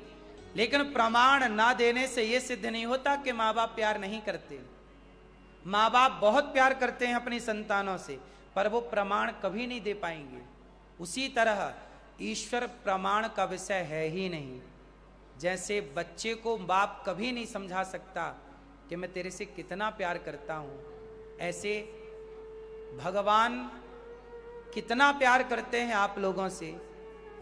लेकिन प्रमाण ना देने से यह सिद्ध नहीं होता कि माँ बाप प्यार नहीं करते। माँ बाप बहुत प्यार करते हैं अपनी संतानों से, पर वो प्रमाण कभी नहीं दे पाएंगे। उसी तरह ईश्वर प्रमाण का विषय है ही नहीं। जैसे बच्चे को बाप कभी नहीं समझा सकता कि मैं तेरे से कितना प्यार करता हूं, ऐसे भगवान कितना प्यार करते हैं आप लोगों से,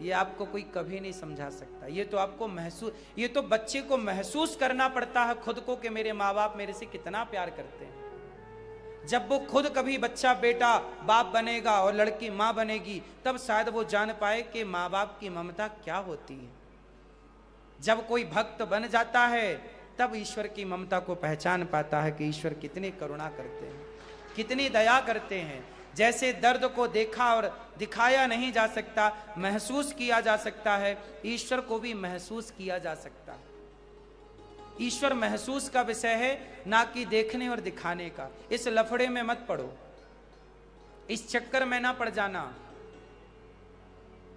ये आपको कोई कभी नहीं समझा सकता। ये तो आपको महसूस, ये तो बच्चे को महसूस करना पड़ता है खुद को कि मेरे माँ बाप मेरे से कितना प्यार करते हैं। जब वो खुद कभी बच्चा बेटा बाप बनेगा और लड़की माँ बनेगी, तब शायद वो जान पाए कि माँ बाप की ममता क्या होती है। जब कोई भक्त बन जाता है, तब ईश्वर की ममता को पहचान पाता है कि ईश्वर कितनी करुणा करते हैं, कितनी दया करते हैं। जैसे दर्द को देखा और दिखाया नहीं जा सकता, महसूस किया जा सकता है, ईश्वर को भी महसूस किया जा सकता है। ईश्वर महसूस का विषय है, ना कि देखने और दिखाने का। इस लफड़े में मत पड़ो, इस चक्कर में ना पड़ जाना।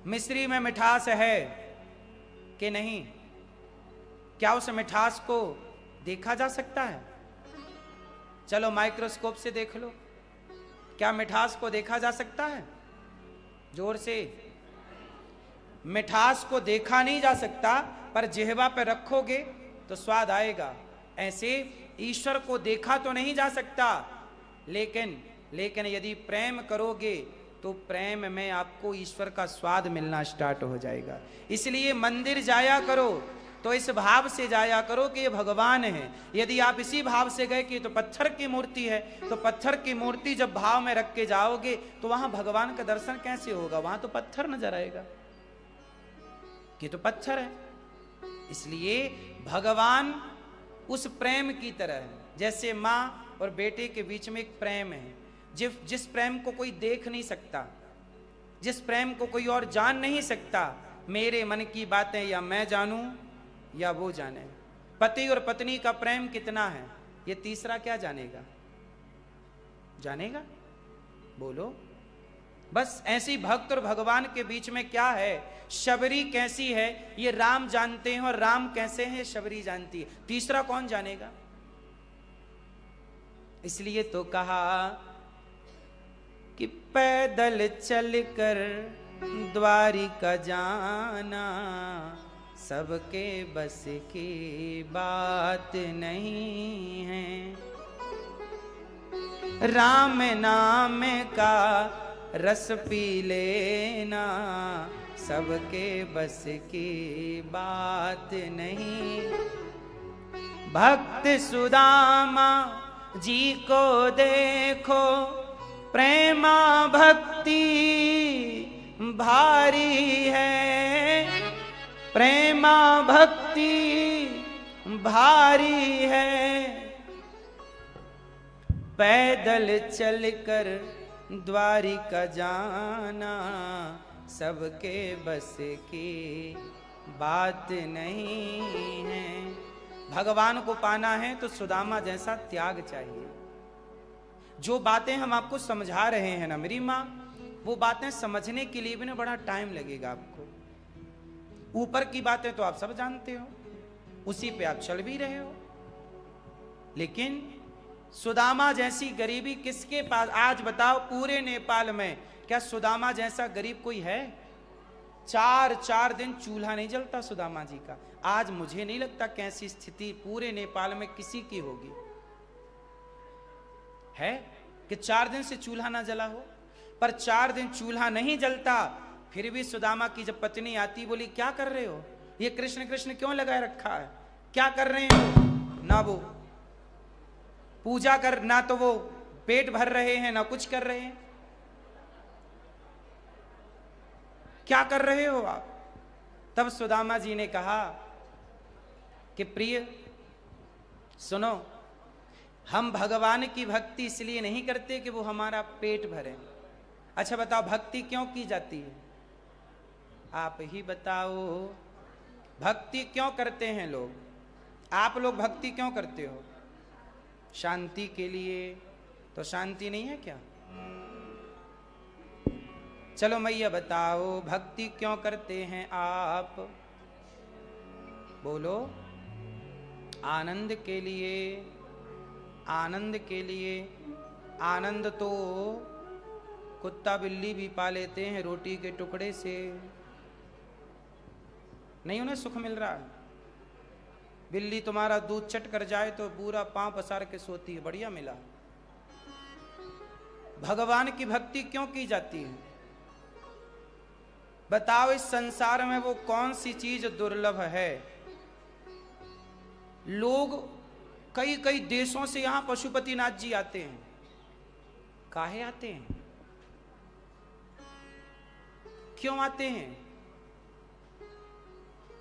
मिश्री में मिठास है कि नहीं? क्या उस मिठास को देखा जा सकता है? चलो माइक्रोस्कोप से देख लो, क्या मिठास को देखा जा सकता है? जोर से। मिठास को देखा नहीं जा सकता, पर जिह्वा पे रखोगे तो स्वाद आएगा। ऐसे ईश्वर को देखा तो नहीं जा सकता, लेकिन यदि प्रेम करोगे तो प्रेम में आपको ईश्वर का स्वाद मिलना स्टार्ट हो जाएगा। इसलिए मंदिर जाया करो तो इस भाव से जाया करो कि ये भगवान है। यदि आप इसी भाव से गए कि तो पत्थर की मूर्ति है, तो पत्थर की मूर्ति जब भाव में रख के जाओगे तो वहां भगवान का दर्शन कैसे होगा? वहां तो पत्थर नजर आएगा कि तो पत्थर है। इसलिए भगवान उस प्रेम की तरह, जैसे माँ और बेटे के बीच में एक प्रेम है, जिस प्रेम को कोई देख नहीं सकता, जिस प्रेम को कोई और जान नहीं सकता, मेरे मन की बातें या मैं जानूं या वो जाने। पति और पत्नी का प्रेम कितना है, ये तीसरा क्या जानेगा? जानेगा? बोलो। बस ऐसी भक्त और भगवान के बीच में क्या है, शबरी कैसी है ये राम जानते हैं, और राम कैसे हैं शबरी जानती है, तीसरा कौन जानेगा? इसलिए तो कहा कि पैदल चलकर द्वारिका जाना सबके बस की बात नहीं है, राम नाम का रस पी लेना सबके बस की बात नहीं। भक्त सुदामा जी को देखो, प्रेमा भक्ति भारी है, प्रेमा भक्ति भारी है। पैदल चलकर द्वारिका जाना सबके बस की बात नहीं है। भगवान को पाना है तो सुदामा जैसा त्याग चाहिए। जो बातें हम आपको समझा रहे हैं ना मेरी माँ, वो बातें समझने के लिए भी ना बड़ा टाइम लगेगा आपको। ऊपर की बातें तो आप सब जानते हो, उसी पे आप चल भी रहे हो, लेकिन सुदामा जैसी गरीबी किसके पास? आज बताओ पूरे नेपाल में क्या सुदामा जैसा गरीब कोई है? 4 दिन चूल्हा नहीं जलता सुदामा जी का। आज मुझे नहीं लगता कैसी स्थिति पूरे नेपाल में किसी की होगी, है कि 4 दिन से चूल्हा ना जला हो। पर 4 दिन चूल्हा नहीं जलता, फिर भी सुदामा की जब पत्नी आती, बोली क्या कर रहे हो, ये कृष्ण कृष्ण क्यों लगाए रखा है, क्या कर रहे हो? ना वो पूजा कर, ना तो वो पेट भर रहे हैं, ना कुछ कर रहे हैं, क्या कर रहे हो आप? तब सुदामा जी ने कहा कि प्रिय सुनो, हम भगवान की भक्ति इसलिए नहीं करते कि वो हमारा पेट भरे। अच्छा बताओ भक्ति क्यों की जाती है? आप ही बताओ, भक्ति क्यों करते हैं लोग? आप लोग भक्ति क्यों करते हो? शांति के लिए। तो शांति नहीं है क्या? चलो मैया बताओ भक्ति क्यों करते हैं आप? बोलो। आनंद के लिए। आनंद के लिए। आनंद तो कुत्ता बिल्ली भी पा लेते हैं रोटी के टुकड़े से, नहीं उन्हें सुख मिल रहा है? बिल्ली तुम्हारा दूध चट कर जाए तो पूरा पांव पसार के सोती है, बढ़िया मिला। भगवान की भक्ति क्यों की जाती है? बताओ इस संसार में वो कौन सी चीज दुर्लभ है? लोग कई कई देशों से यहां पशुपतिनाथ जी आते हैं। काहे आते हैं? क्यों आते हैं?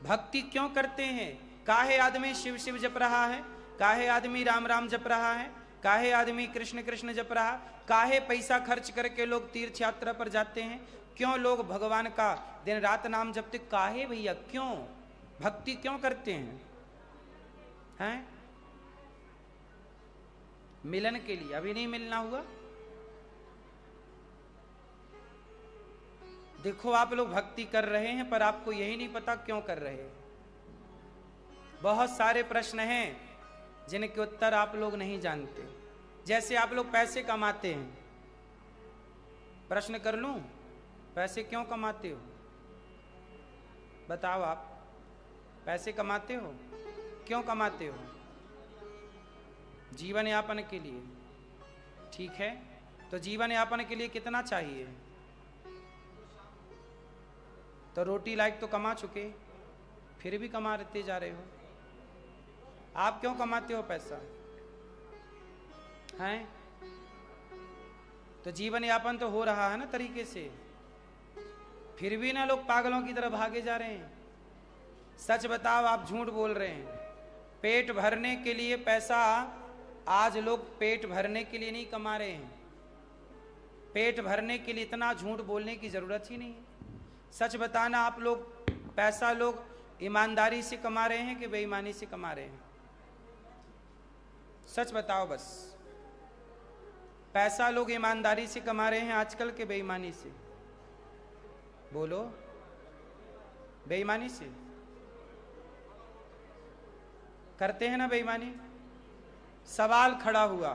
भक्ति क्यों करते हैं? काहे आदमी शिव शिव जप रहा है? काहे आदमी राम राम जप रहा है? काहे आदमी कृष्ण कृष्ण जप रहा? काहे पैसा खर्च करके लोग तीर्थ यात्रा पर जाते हैं? क्यों लोग भगवान का दिन रात नाम जपते? काहे भैया, क्यों भक्ति क्यों करते हैं? हैं? मिलन के लिए। अभी नहीं मिलना हुआ? देखो आप लोग भक्ति कर रहे हैं पर आपको यही नहीं पता क्यों कर रहे हैं। बहुत सारे प्रश्न हैं जिनके उत्तर आप लोग नहीं जानते। जैसे आप लोग पैसे कमाते हैं, प्रश्न कर लूं, पैसे क्यों कमाते हो? बताओ आप, पैसे कमाते हो, क्यों कमाते हो? जीवन यापन के लिए। ठीक है, तो जीवन यापन के लिए कितना चाहिए? तो रोटी लायक तो कमा चुके, फिर भी कमाते जा रहे हो। आप क्यों कमाते हो पैसा? हैं? तो जीवन यापन तो हो रहा है ना तरीके से, फिर भी ना लोग पागलों की तरह भागे जा रहे हैं। सच बताओ, आप झूठ बोल रहे हैं। पेट भरने के लिए पैसा आज लोग पेट भरने के लिए नहीं कमा रहे हैं। पेट भरने के लिए इतना झूठ बोलने की जरूरत ही नहीं है। सच बताना, आप लोग पैसा लोग ईमानदारी से कमा रहे हैं कि बेईमानी से कमा रहे हैं? सच बताओ बस। पैसा लोग ईमानदारी से कमा रहे हैं आजकल के बेईमानी से? बोलो। बेईमानी से करते हैं ना बेईमानी। सवाल खड़ा हुआ,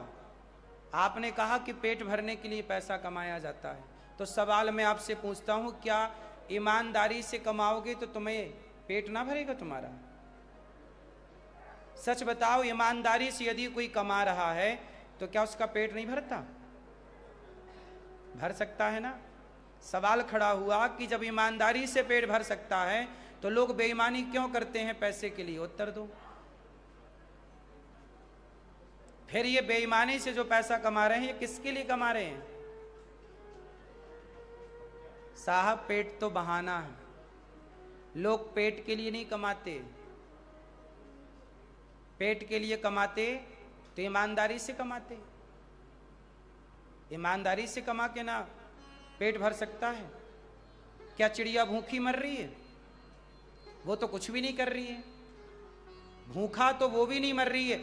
आपने कहा कि पेट भरने के लिए पैसा कमाया जाता है, तो सवाल मैं आपसे पूछता हूं, क्या ईमानदारी से कमाओगे तो तुम्हें पेट ना भरेगा तुम्हारा? सच बताओ, ईमानदारी से यदि कोई कमा रहा है तो क्या उसका पेट नहीं भरता? भर सकता है ना। सवाल खड़ा हुआ कि जब ईमानदारी से पेट भर सकता है तो लोग बेईमानी क्यों करते हैं पैसे के लिए? उत्तर दो। फिर ये बेईमानी से जो पैसा कमा रहे हैं, ये किसके लिए कमा रहे हैं? साहब, पेट तो बहाना है। लोग पेट के लिए नहीं कमाते। पेट के लिए कमाते तो ईमानदारी से कमाते। ईमानदारी से कमा के ना पेट भर सकता है? क्या चिड़िया भूखी मर रही है? वो तो कुछ भी नहीं कर रही है। भूखा तो वो भी नहीं मर रही है।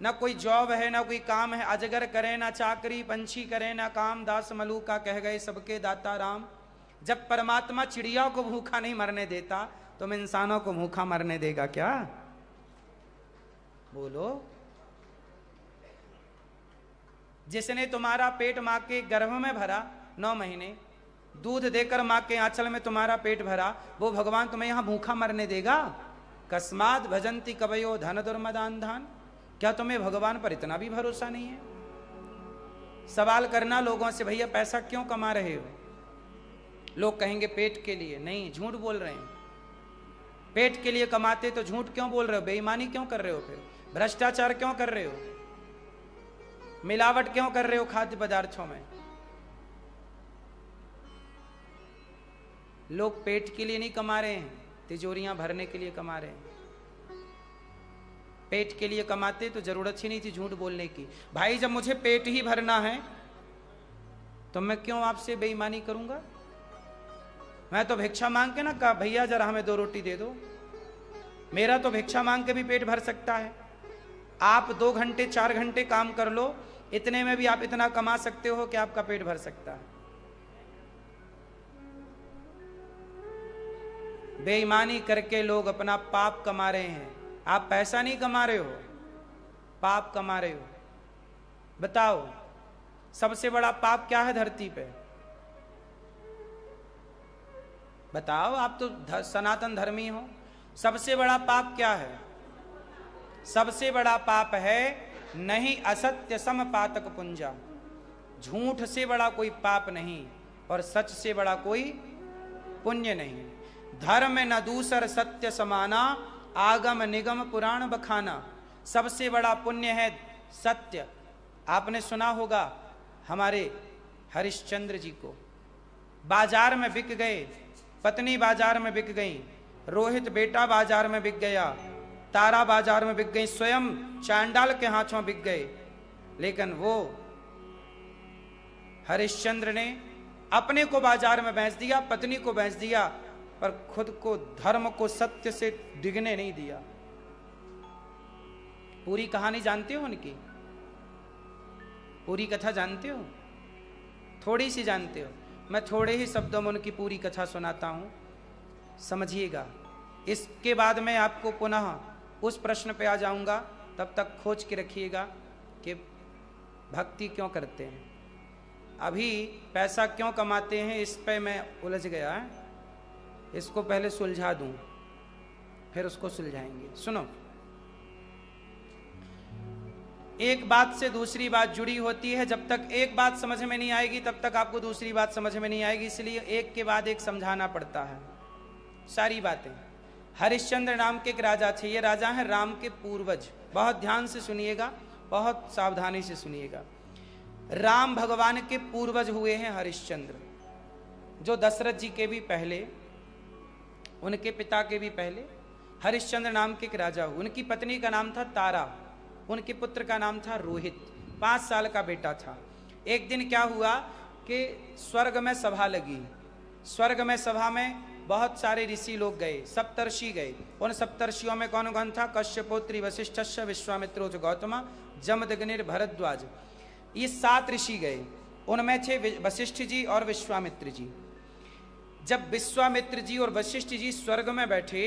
ना कोई जॉब है, ना कोई काम है। अजगर करे ना चाकरी, पंछी करे ना काम, दास मलूका कह गए सबके दाता राम। जब परमात्मा चिड़िया को भूखा नहीं मरने देता, तुम इंसानों को भूखा मरने देगा क्या? बोलो। जिसने तुम्हारा पेट मां के गर्भ में भरा 9 महीने, दूध देकर मां के आंचल में तुम्हारा पेट भरा, वो भगवान तुम्हें यहां भूखा मरने देगा? कस्मात भजंती कवयो धन दुर्मदान धान। क्या तुम्हें भगवान पर इतना भी भरोसा नहीं है? सवाल करना लोगों से, भैया पैसा क्यों कमा रहे हो? लोग कहेंगे पेट के लिए। नहीं, झूठ बोल रहे हैं। पेट के लिए कमाते तो झूठ क्यों बोल रहे हो? बेईमानी क्यों कर रहे हो? फिर भ्रष्टाचार क्यों कर रहे हो? मिलावट क्यों कर रहे हो खाद्य पदार्थों में? लोग पेट के लिए नहीं कमा रहे हैं, तिजोरियां भरने के लिए कमा रहे हैं। पेट के लिए कमाते तो जरूरत ही नहीं थी झूठ बोलने की। भाई, जब मुझे पेट ही भरना है तो मैं क्यों आपसे बेईमानी करूंगा? मैं तो भिक्षा मांग के ना कहा, भैया जरा हमें 2 रोटी दे दो। मेरा तो भिक्षा मांग के भी पेट भर सकता है। आप 2 घंटे 4 घंटे काम कर लो, इतने में भी आप इतना कमा सकते हो कि आपका पेट भर सकता है। बेईमानी करके लोग अपना पाप कमा रहे हैं। आप पैसा नहीं कमा रहे हो, पाप कमा रहे हो। बताओ, सबसे बड़ा पाप क्या है धरती पे? बताओ, आप तो सनातन धर्मी हो। सबसे बड़ा पाप क्या है? सबसे बड़ा पाप है नहीं असत्य सम पातक पुंजा। झूठ से बड़ा कोई पाप नहीं और सच से बड़ा कोई पुण्य नहीं। धर्म न दूसर सत्य समाना, आगम निगम पुराण बखाना। सबसे बड़ा पुण्य है सत्य। आपने सुना होगा हमारे हरिश्चंद्र जी को, बाजार में बिक गए, पत्नी बाजार में बिक गई, रोहित बेटा बाजार में बिक गया, तारा बाजार में बिक गई, स्वयं चांडाल के हाथों बिक गए। लेकिन वो हरिश्चंद्र ने अपने को बाजार में बेच दिया, पत्नी को बेच दिया, पर खुद को, धर्म को, सत्य से डिगने नहीं दिया। पूरी कहानी जानते हो उनकी? पूरी कथा जानते हो? थोड़ी सी जानते हो? मैं थोड़े ही शब्दों में उनकी पूरी कथा सुनाता हूं, समझिएगा। इसके बाद मैं आपको पुनः उस प्रश्न पे आ जाऊंगा। तब तक खोज के रखिएगा कि भक्ति क्यों करते हैं, अभी पैसा क्यों कमाते हैं, इस पे मैं उलझ गया है। इसको पहले सुलझा दूं, फिर उसको सुलझाएंगे। सुनो, एक बात से दूसरी बात जुड़ी होती है। जब तक एक बात समझ में नहीं आएगी तब तक आपको दूसरी बात समझ में नहीं आएगी, इसलिए एक के बाद एक समझाना पड़ता है सारी बातें। हरिश्चंद्र नाम के एक राजा थे। ये राजा हैं राम के पूर्वज। बहुत ध्यान से सुनिएगा, बहुत सावधानी से सुनिएगा। राम भगवान के पूर्वज हुए हैं हरिश्चंद्र, जो दशरथ जी के भी पहले, उनके पिता के भी पहले, हरिश्चंद्र नाम के एक राजा हुए। उनकी पत्नी का नाम था तारा, उनके पुत्र का नाम था रोहित, 5 साल का बेटा था। एक दिन क्या हुआ कि स्वर्ग में सभा लगी। स्वर्ग में सभा में बहुत सारे ऋषि लोग गए, सप्तर्षि गए। उन सप्तर्षियों में कौन कौन था? कश्यपोत्री वशिष्ठस्य विश्वामित्रोच गौतमा जमदग्निर भरद्वाज, ये 7 ऋषि गए। उनमें थे वशिष्ठ जी और विश्वामित्र जी। जब विश्वामित्र जी और वशिष्ठ जी स्वर्ग में बैठे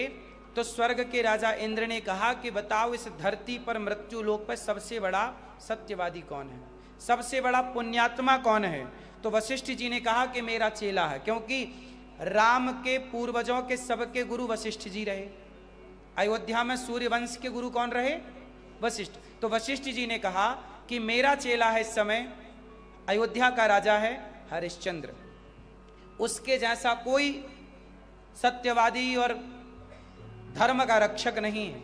तो स्वर्ग के राजा इंद्र ने कहा कि बताओ इस धरती पर, मृत्यु लोक पर सबसे बड़ा सत्यवादी कौन है, सबसे बड़ा पुण्यात्मा कौन है? तो वशिष्ठ जी ने कहा कि मेरा चेला है, क्योंकि राम के पूर्वजों के सबके गुरु वशिष्ठ जी रहे। अयोध्या में सूर्यवंश के गुरु कौन रहे? वशिष्ठ। तो वशिष्ठ जी ने कहा कि मेरा चेला है इस समय, अयोध्या का राजा है हरिश्चंद्र, उसके जैसा कोई सत्यवादी और धर्म का रक्षक नहीं है,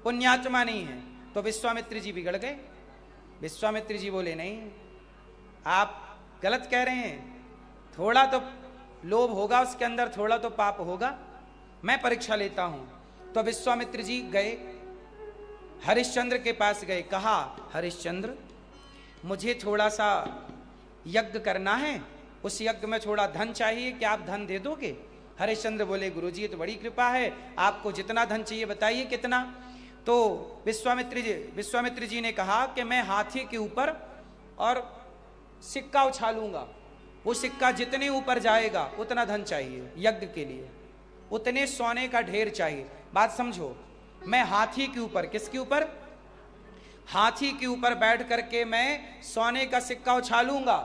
पुण्यात्मा नहीं है। तो विश्वामित्र जी बिगड़ गए। विश्वामित्र जी बोले नहीं, आप गलत कह रहे हैं, थोड़ा तो लोभ होगा उसके अंदर, थोड़ा तो पाप होगा, मैं परीक्षा लेता हूं। तो विश्वामित्र जी गए, हरिश्चंद्र के पास गए, कहा हरिश्चंद्र मुझे थोड़ा सा यज्ञ करना है, उस यज्ञ में थोड़ा धन चाहिए, क्या आप धन दे दोगे? हरिश्चंद्र बोले गुरुजी ये तो बड़ी कृपा है, आपको जितना धन चाहिए बताइए कितना। तो विश्वामित्र जी ने कहा कि मैं हाथी के ऊपर और सिक्का उछालूंगा, वो सिक्का जितने ऊपर जाएगा उतना धन चाहिए यज्ञ के लिए, उतने सोने का ढेर चाहिए। बात समझो, मैं हाथी के ऊपर, किसके ऊपर? हाथी के ऊपर बैठ करके मैं सोने का सिक्का उछालूंगा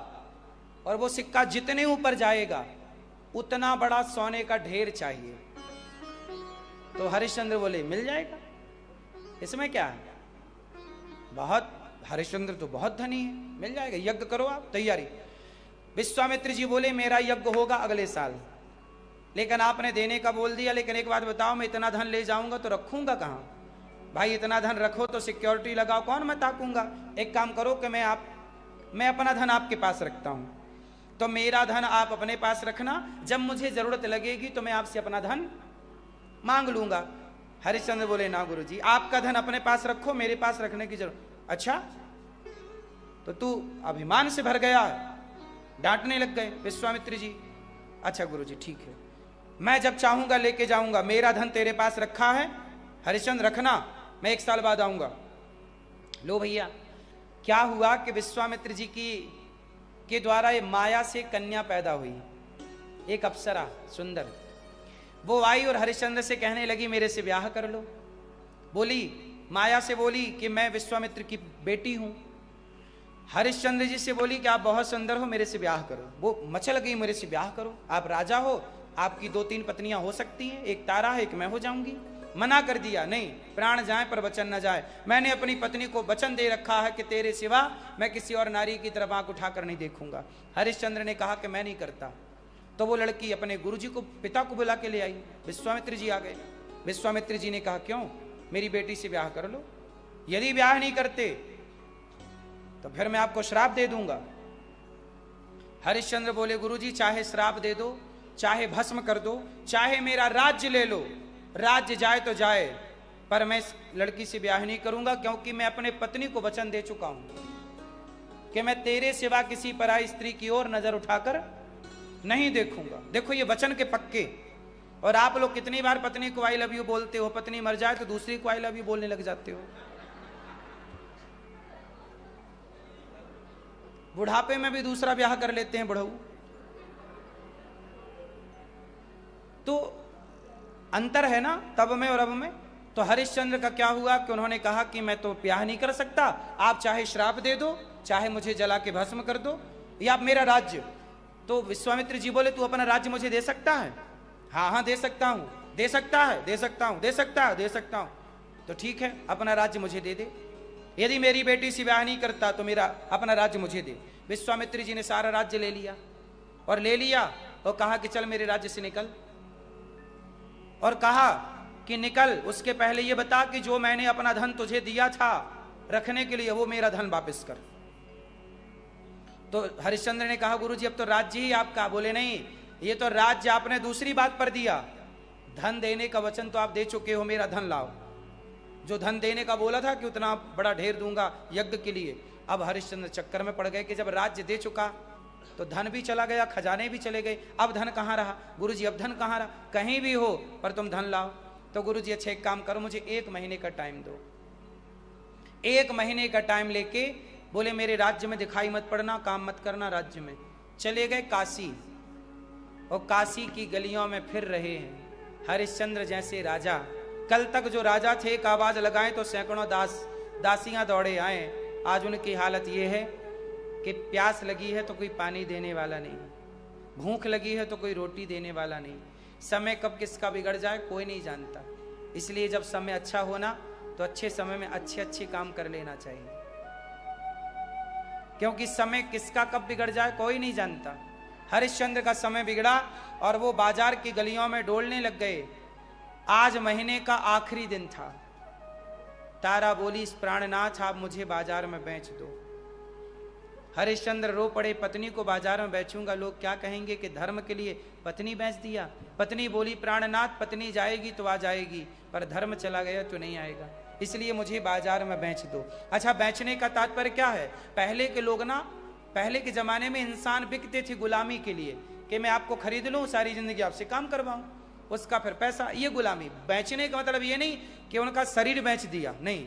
और वो सिक्का जितने ऊपर जाएगा उतना बड़ा सोने का ढेर चाहिए। तो हरिश्चंद्र बोले मिल जाएगा, इसमें क्या है, बहुत, हरिश्चंद्र तो बहुत धनी है, मिल जाएगा, यज्ञ करो आप, तैयारी। विश्वामित्र जी बोले मेरा यज्ञ होगा अगले साल, लेकिन आपने देने का बोल दिया, लेकिन एक बात बताओ, मैं इतना धन ले जाऊंगा तो रखूंगा कहां? भाई इतना धन रखो तो सिक्योरिटी लगाओ, कौन मैं ताकूंगा? एक काम करो कि मैं अपना धन आपके पास रखता हूं, तो मेरा धन आप अपने पास रखना, जब मुझे जरूरत लगेगी तो मैं आपसे अपना धन मांग लूंगा। हरिश्चंद्र बोले ना गुरुजी, आपका धन अपने पास रखो, मेरे पास रखने की जरूरत। अच्छा, तो तू अभिमान से भर गया, डांटने लग गए विश्वामित्र जी। अच्छा गुरुजी ठीक है, मैं जब चाहूंगा लेके जाऊंगा, मेरा धन तेरे पास रखा है हरिश्चंद्र, रखना, मैं 1 साल बाद आऊंगा। लो भैया, क्या हुआ कि विश्वामित्र जी के द्वारा ये माया से कन्या पैदा हुई, एक अप्सरा सुंदर। वो आई और हरिश्चंद्र से कहने लगी मेरे से ब्याह कर लो। बोली, माया से बोली कि मैं विश्वामित्र की बेटी हूं। हरिश्चंद्र जी से बोली कि आप बहुत सुंदर हो, मेरे से ब्याह करो। वो मचल गई, मेरे से ब्याह करो, आप राजा हो, आपकी 2-3 पत्नियां हो सकती हैं, एक तारा है, एक मैं हो जाऊंगी। मना कर दिया, नहीं, प्राण जाए पर वचन न जाए। मैंने अपनी पत्नी को वचन दे रखा है कि तेरे सिवा मैं किसी और नारी की तरफ आंख उठाकर नहीं देखूंगा। हरिश्चंद्र ने कहा कि मैं नहीं करता। तो वो लड़की अपने गुरुजी को, पिता को बुला के ले आई। विश्वामित्र जी आ गए। विश्वामित्र जी ने कहा क्यों, मेरी बेटी से ब्याह कर लो, यदि ब्याह नहीं करते तो फिर मैं आपको श्राप दे दूंगा। हरिश्चंद्र बोले गुरुजी चाहे श्राप दे दो, चाहे भस्म कर दो, चाहे मेरा राज्य ले लो, राज्य जाए तो जाए, पर मैं इस लड़की से ब्याह नहीं करूंगा, क्योंकि मैं अपने पत्नी को वचन दे चुका हूं कि मैं तेरे सिवा किसी पराई स्त्री की ओर नजर उठाकर नहीं देखूंगा। देखो ये वचन के पक्के। और आप लोग कितनी बार पत्नी को आई लव यू बोलते हो, पत्नी मर जाए तो दूसरी को आई लव यू बोलने लग जाते हो। बुढ़ापे में भी दूसरा ब्याह कर लेते हैं बुढ़ऊ। तो अंतर है ना तब में और अब में। तो हरिश्चंद्र का क्या हुआ कि उन्होंने कहा कि मैं तो ब्याह नहीं कर सकता, आप चाहे श्राप दे दो, चाहे मुझे जला के भस्म कर दो, या मेरा राज्य। तो विश्वामित्र जी बोले तू अपना राज्य मुझे दे सकता है? हाँ हाँ दे सकता हूं, दे सकता है, दे सकता हूं, दे सकता है, दे सकता हूं। तो ठीक है, अपना राज्य मुझे दे दे, यदि मेरी बेटी से ब्याह नहीं करता तो मेरा अपना राज्य मुझे दे। विश्वामित्र जी ने सारा राज्य ले लिया और कहा कि चल मेरे राज्य से निकल, और कहा कि निकल, उसके पहले ये बता कि जो मैंने अपना धन तुझे दिया था रखने के लिए वो मेरा धन वापस कर। तो हरिश्चंद्र ने कहा गुरुजी अब तो राज्य ही आपका। बोले नहीं, ये तो राज्य आपने दूसरी बात पर दिया, धन देने का वचन तो आप दे चुके हो, मेरा धन लाओ। जो धन देने का बोला था कि उतना बड़ा ढेर दूंगा यज्ञ के लिए, अब हरिश्चंद्र चक्कर में पड़ गए कि जब राज्य दे चुका तो धन भी चला गया, खजाने भी चले गए, अब धन कहाँ रहा गुरुजी, अब धन कहाँ रहा, कहीं भी हो पर तुम धन लाओ। तो गुरुजी अच्छा एक काम करो, मुझे 1 महीने का टाइम दो। 1 महीने का टाइम लेके बोले मेरे राज्य में दिखाई मत पड़ना, काम मत करना राज्य में। चले गए काशी, और काशी की गलियों में फिर रहे हैं हरिश्चंद्र जैसे राजा। कल तक जो राजा थे एक आवाज लगाए तो सैकड़ों दासियां दौड़े आए, आज उनकी हालत ये है कि प्यास लगी है तो कोई पानी देने वाला नहीं, भूख लगी है तो कोई रोटी देने वाला नहीं, समय कब किसका बिगड़ जाए कोई नहीं जानता। इसलिए जब समय अच्छा होना तो अच्छे समय में अच्छे अच्छे काम कर लेना चाहिए, क्योंकि समय किसका कब बिगड़ जाए कोई नहीं जानता। हरिश्चंद्र का समय बिगड़ा और वो बाजार की गलियों में डोलने लग गए। आज महीने का आखिरी दिन था। तारा बोली इस प्राणनाथ आप मुझे बाजार में बेच दो। हरिश्चंद्र रो पड़े, पत्नी को बाजार में बेचूंगा, लोग क्या कहेंगे कि धर्म के लिए पत्नी बेच दिया। पत्नी बोली प्राणनाथ पत्नी जाएगी तो आ जाएगी, पर धर्म चला गया तो नहीं आएगा, इसलिए मुझे बाजार में बेच दो। अच्छा, बेचने का तात्पर्य क्या है? पहले के लोग ना, पहले के जमाने में इंसान बिकते थे गुलामी के लिए, कि मैं आपको खरीद लूं, सारी जिंदगी आपसे काम करवाऊं, उसका फिर पैसा, ये गुलामी। बेचने का मतलब ये नहीं कि उनका शरीर बेच दिया, नहीं।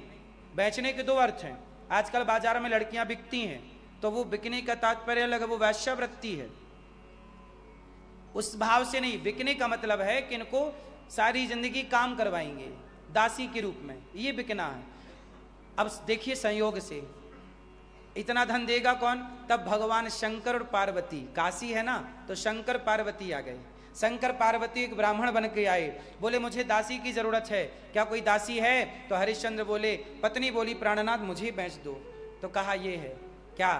बेचने के 2 अर्थ हैं। आजकल बाजार में लड़कियां बिकती हैं तो वो बिकने का तात्पर्य अलग है, वो वैश्यावृत्ति है, उस भाव से नहीं। बिकने का मतलब है कि इनको सारी जिंदगी काम करवाएंगे दासी के रूप में, ये बिकना है। अब देखिए संयोग से इतना धन देगा कौन? तब भगवान शंकर और पार्वती, काशी है ना तो शंकर पार्वती आ गए। शंकर पार्वती एक ब्राह्मण बन के आए, बोले मुझे दासी की जरूरत है, क्या कोई दासी है? तो हरिश्चंद्र बोले, पत्नी बोली प्राणनाथ मुझे बेच दो। तो कहा ये है क्या,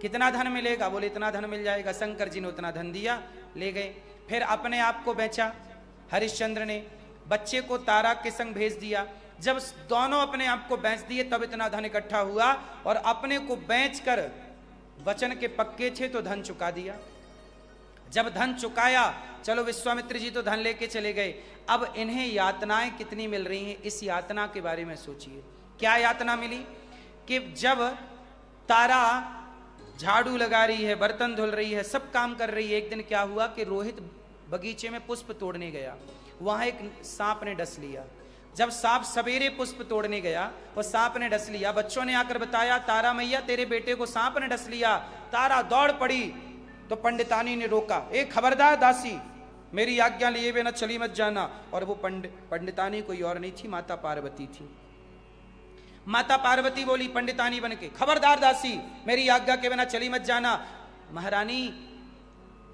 कितना धन मिलेगा? बोले इतना धन मिल जाएगा। शंकर जी ने उतना धन दिया, ले गए। फिर अपने आप को बेचा हरिश्चंद्र ने, बच्चे को तारा के संग भेज दिया। जब दोनों अपने आप को बेच दिए तब इतना धन इकट्ठा हुआ, और अपने को बेचकर वचन के पक्के थे तो धन चुका दिया। जब धन चुकाया, चलो विश्वामित्र जी तो धन लेके चले गए, अब इन्हें यातनाएं कितनी मिल रही हैं, इस यातना के बारे में सोचिए। क्या यातना मिली कि जब तारा झाड़ू लगा रही है, बर्तन धुल रही है, सब काम कर रही है, एक दिन क्या हुआ कि रोहित बगीचे में पुष्प तोड़ने गया, वहां एक सांप ने डस लिया। जब सांप सवेरे पुष्प तोड़ने गया, वो सांप ने डस लिया। बच्चों ने आकर बताया, तारा मैया तेरे बेटे को सांप ने डस लिया। तारा दौड़ पड़ी तो पंडितानी ने रोका, ए खबरदार दासी, मेरी आज्ञा लिए बिना चली मत जाना। और वो पंडितानी कोई और नहीं थी, माता पार्वती थी। माता पार्वती बोली पंडितानी बन के, खबरदार दासी, मेरी आज्ञा के बिना चली मत जाना। महारानी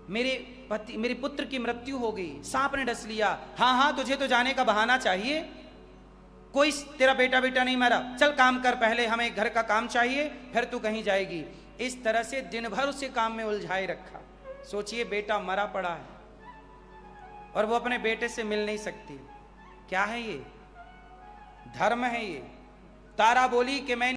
मेरे पुत्र की मृत्यु हो गई, सांप ने डस लिया। हाँ तुझे तो जाने का बहाना चाहिए, कोई तेरा बेटा नहीं मरा, चल काम कर, पहले हमें घर का काम चाहिए, फिर तू कहीं जाएगी। इस तरह से दिन भर उसे काम में उलझाए रखा। सोचिए बेटा मरा पड़ा है और वो अपने बेटे से मिल नहीं सकती। क्या है ये? धर्म है ये। तारा बोली कि मैं